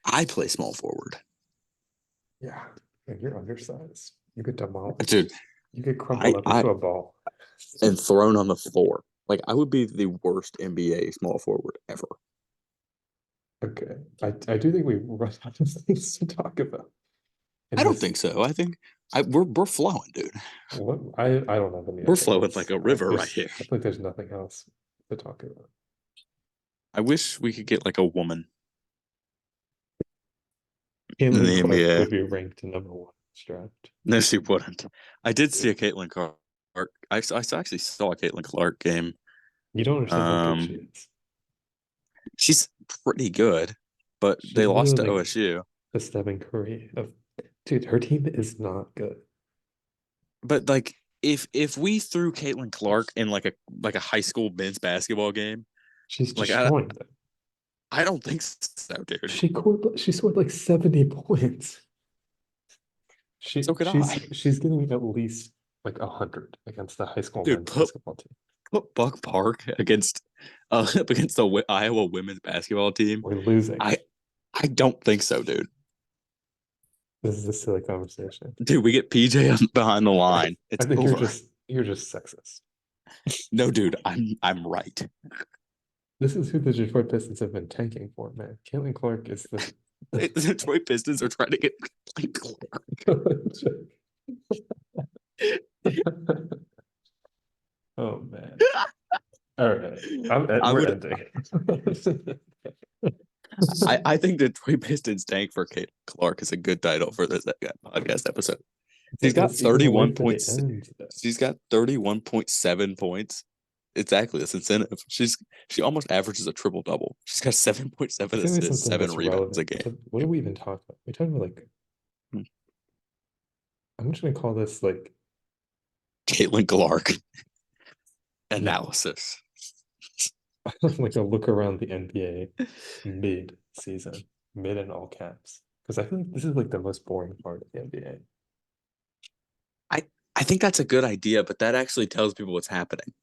I play small forward.
Yeah, and you're undersized. You get demolished.
Dude,
You get crumpled up into a ball.
and thrown on the floor. Like I would be the worst NBA small forward ever.
Okay. I do think we run out of things to talk about. in
I don't
this-
think so. I think we're flowing, dude.
What I don't have any
We're
other
flowing
notes.
like a river right
There's-
here.
I think there's nothing else to talk about.
I wish we could get like a woman.
Caitlin
the
Clark
NBA.
would be ranked number 1 draft.
No, she wouldn't. I did see a Caitlin Clark. I actually saw a Caitlin Clark game.
You don't understand how good she
Um,
is.
She's pretty good, but
She's
they lost to
literally
OSU.
The Stephen Curry of dude, her team is not good.
But like, if we threw Caitlin Clark in like a high school men's basketball game,
She's
like
destroying them.
I don't think so, dude.
She scored like 70 points.
So could I.
She's getting at least like 100 against the high school
Dude,
men's basketball team.
Put Buck Park against up against the Iowa women's basketball team.
We're losing.
I don't think so, dude.
This is a silly conversation.
Dude, we get PJ behind the line. It's
I think
over.
you're just sexist.
No, dude, I'm right.
This is who the Detroit Pistons have been tanking for, man. Caitlin Clark is the
The Detroit Pistons are trying to get like
Oh man. All right.
I
We're
would-
ending.
I think the Detroit Pistons tank for Kate Clark is a good title for this podcast episode. She's got
Let's even wait
31
for the
points.
end, though.
She's got 31.7 points. Exactly, that's incentive. She almost averages a triple double. She's got 7.7
It's gonna be
assists,
something
7
that's
rebounds a
relevant.
game.
What do we even talk about? We're talking about like
Hmm.
I'm just gonna call this like
Caitlin Clark analysis.
like a look around the NBA mid-season, mid in all caps. Because I feel like this is like the most boring part of the NBA.
I think that's a good idea, but that actually tells people what's happening.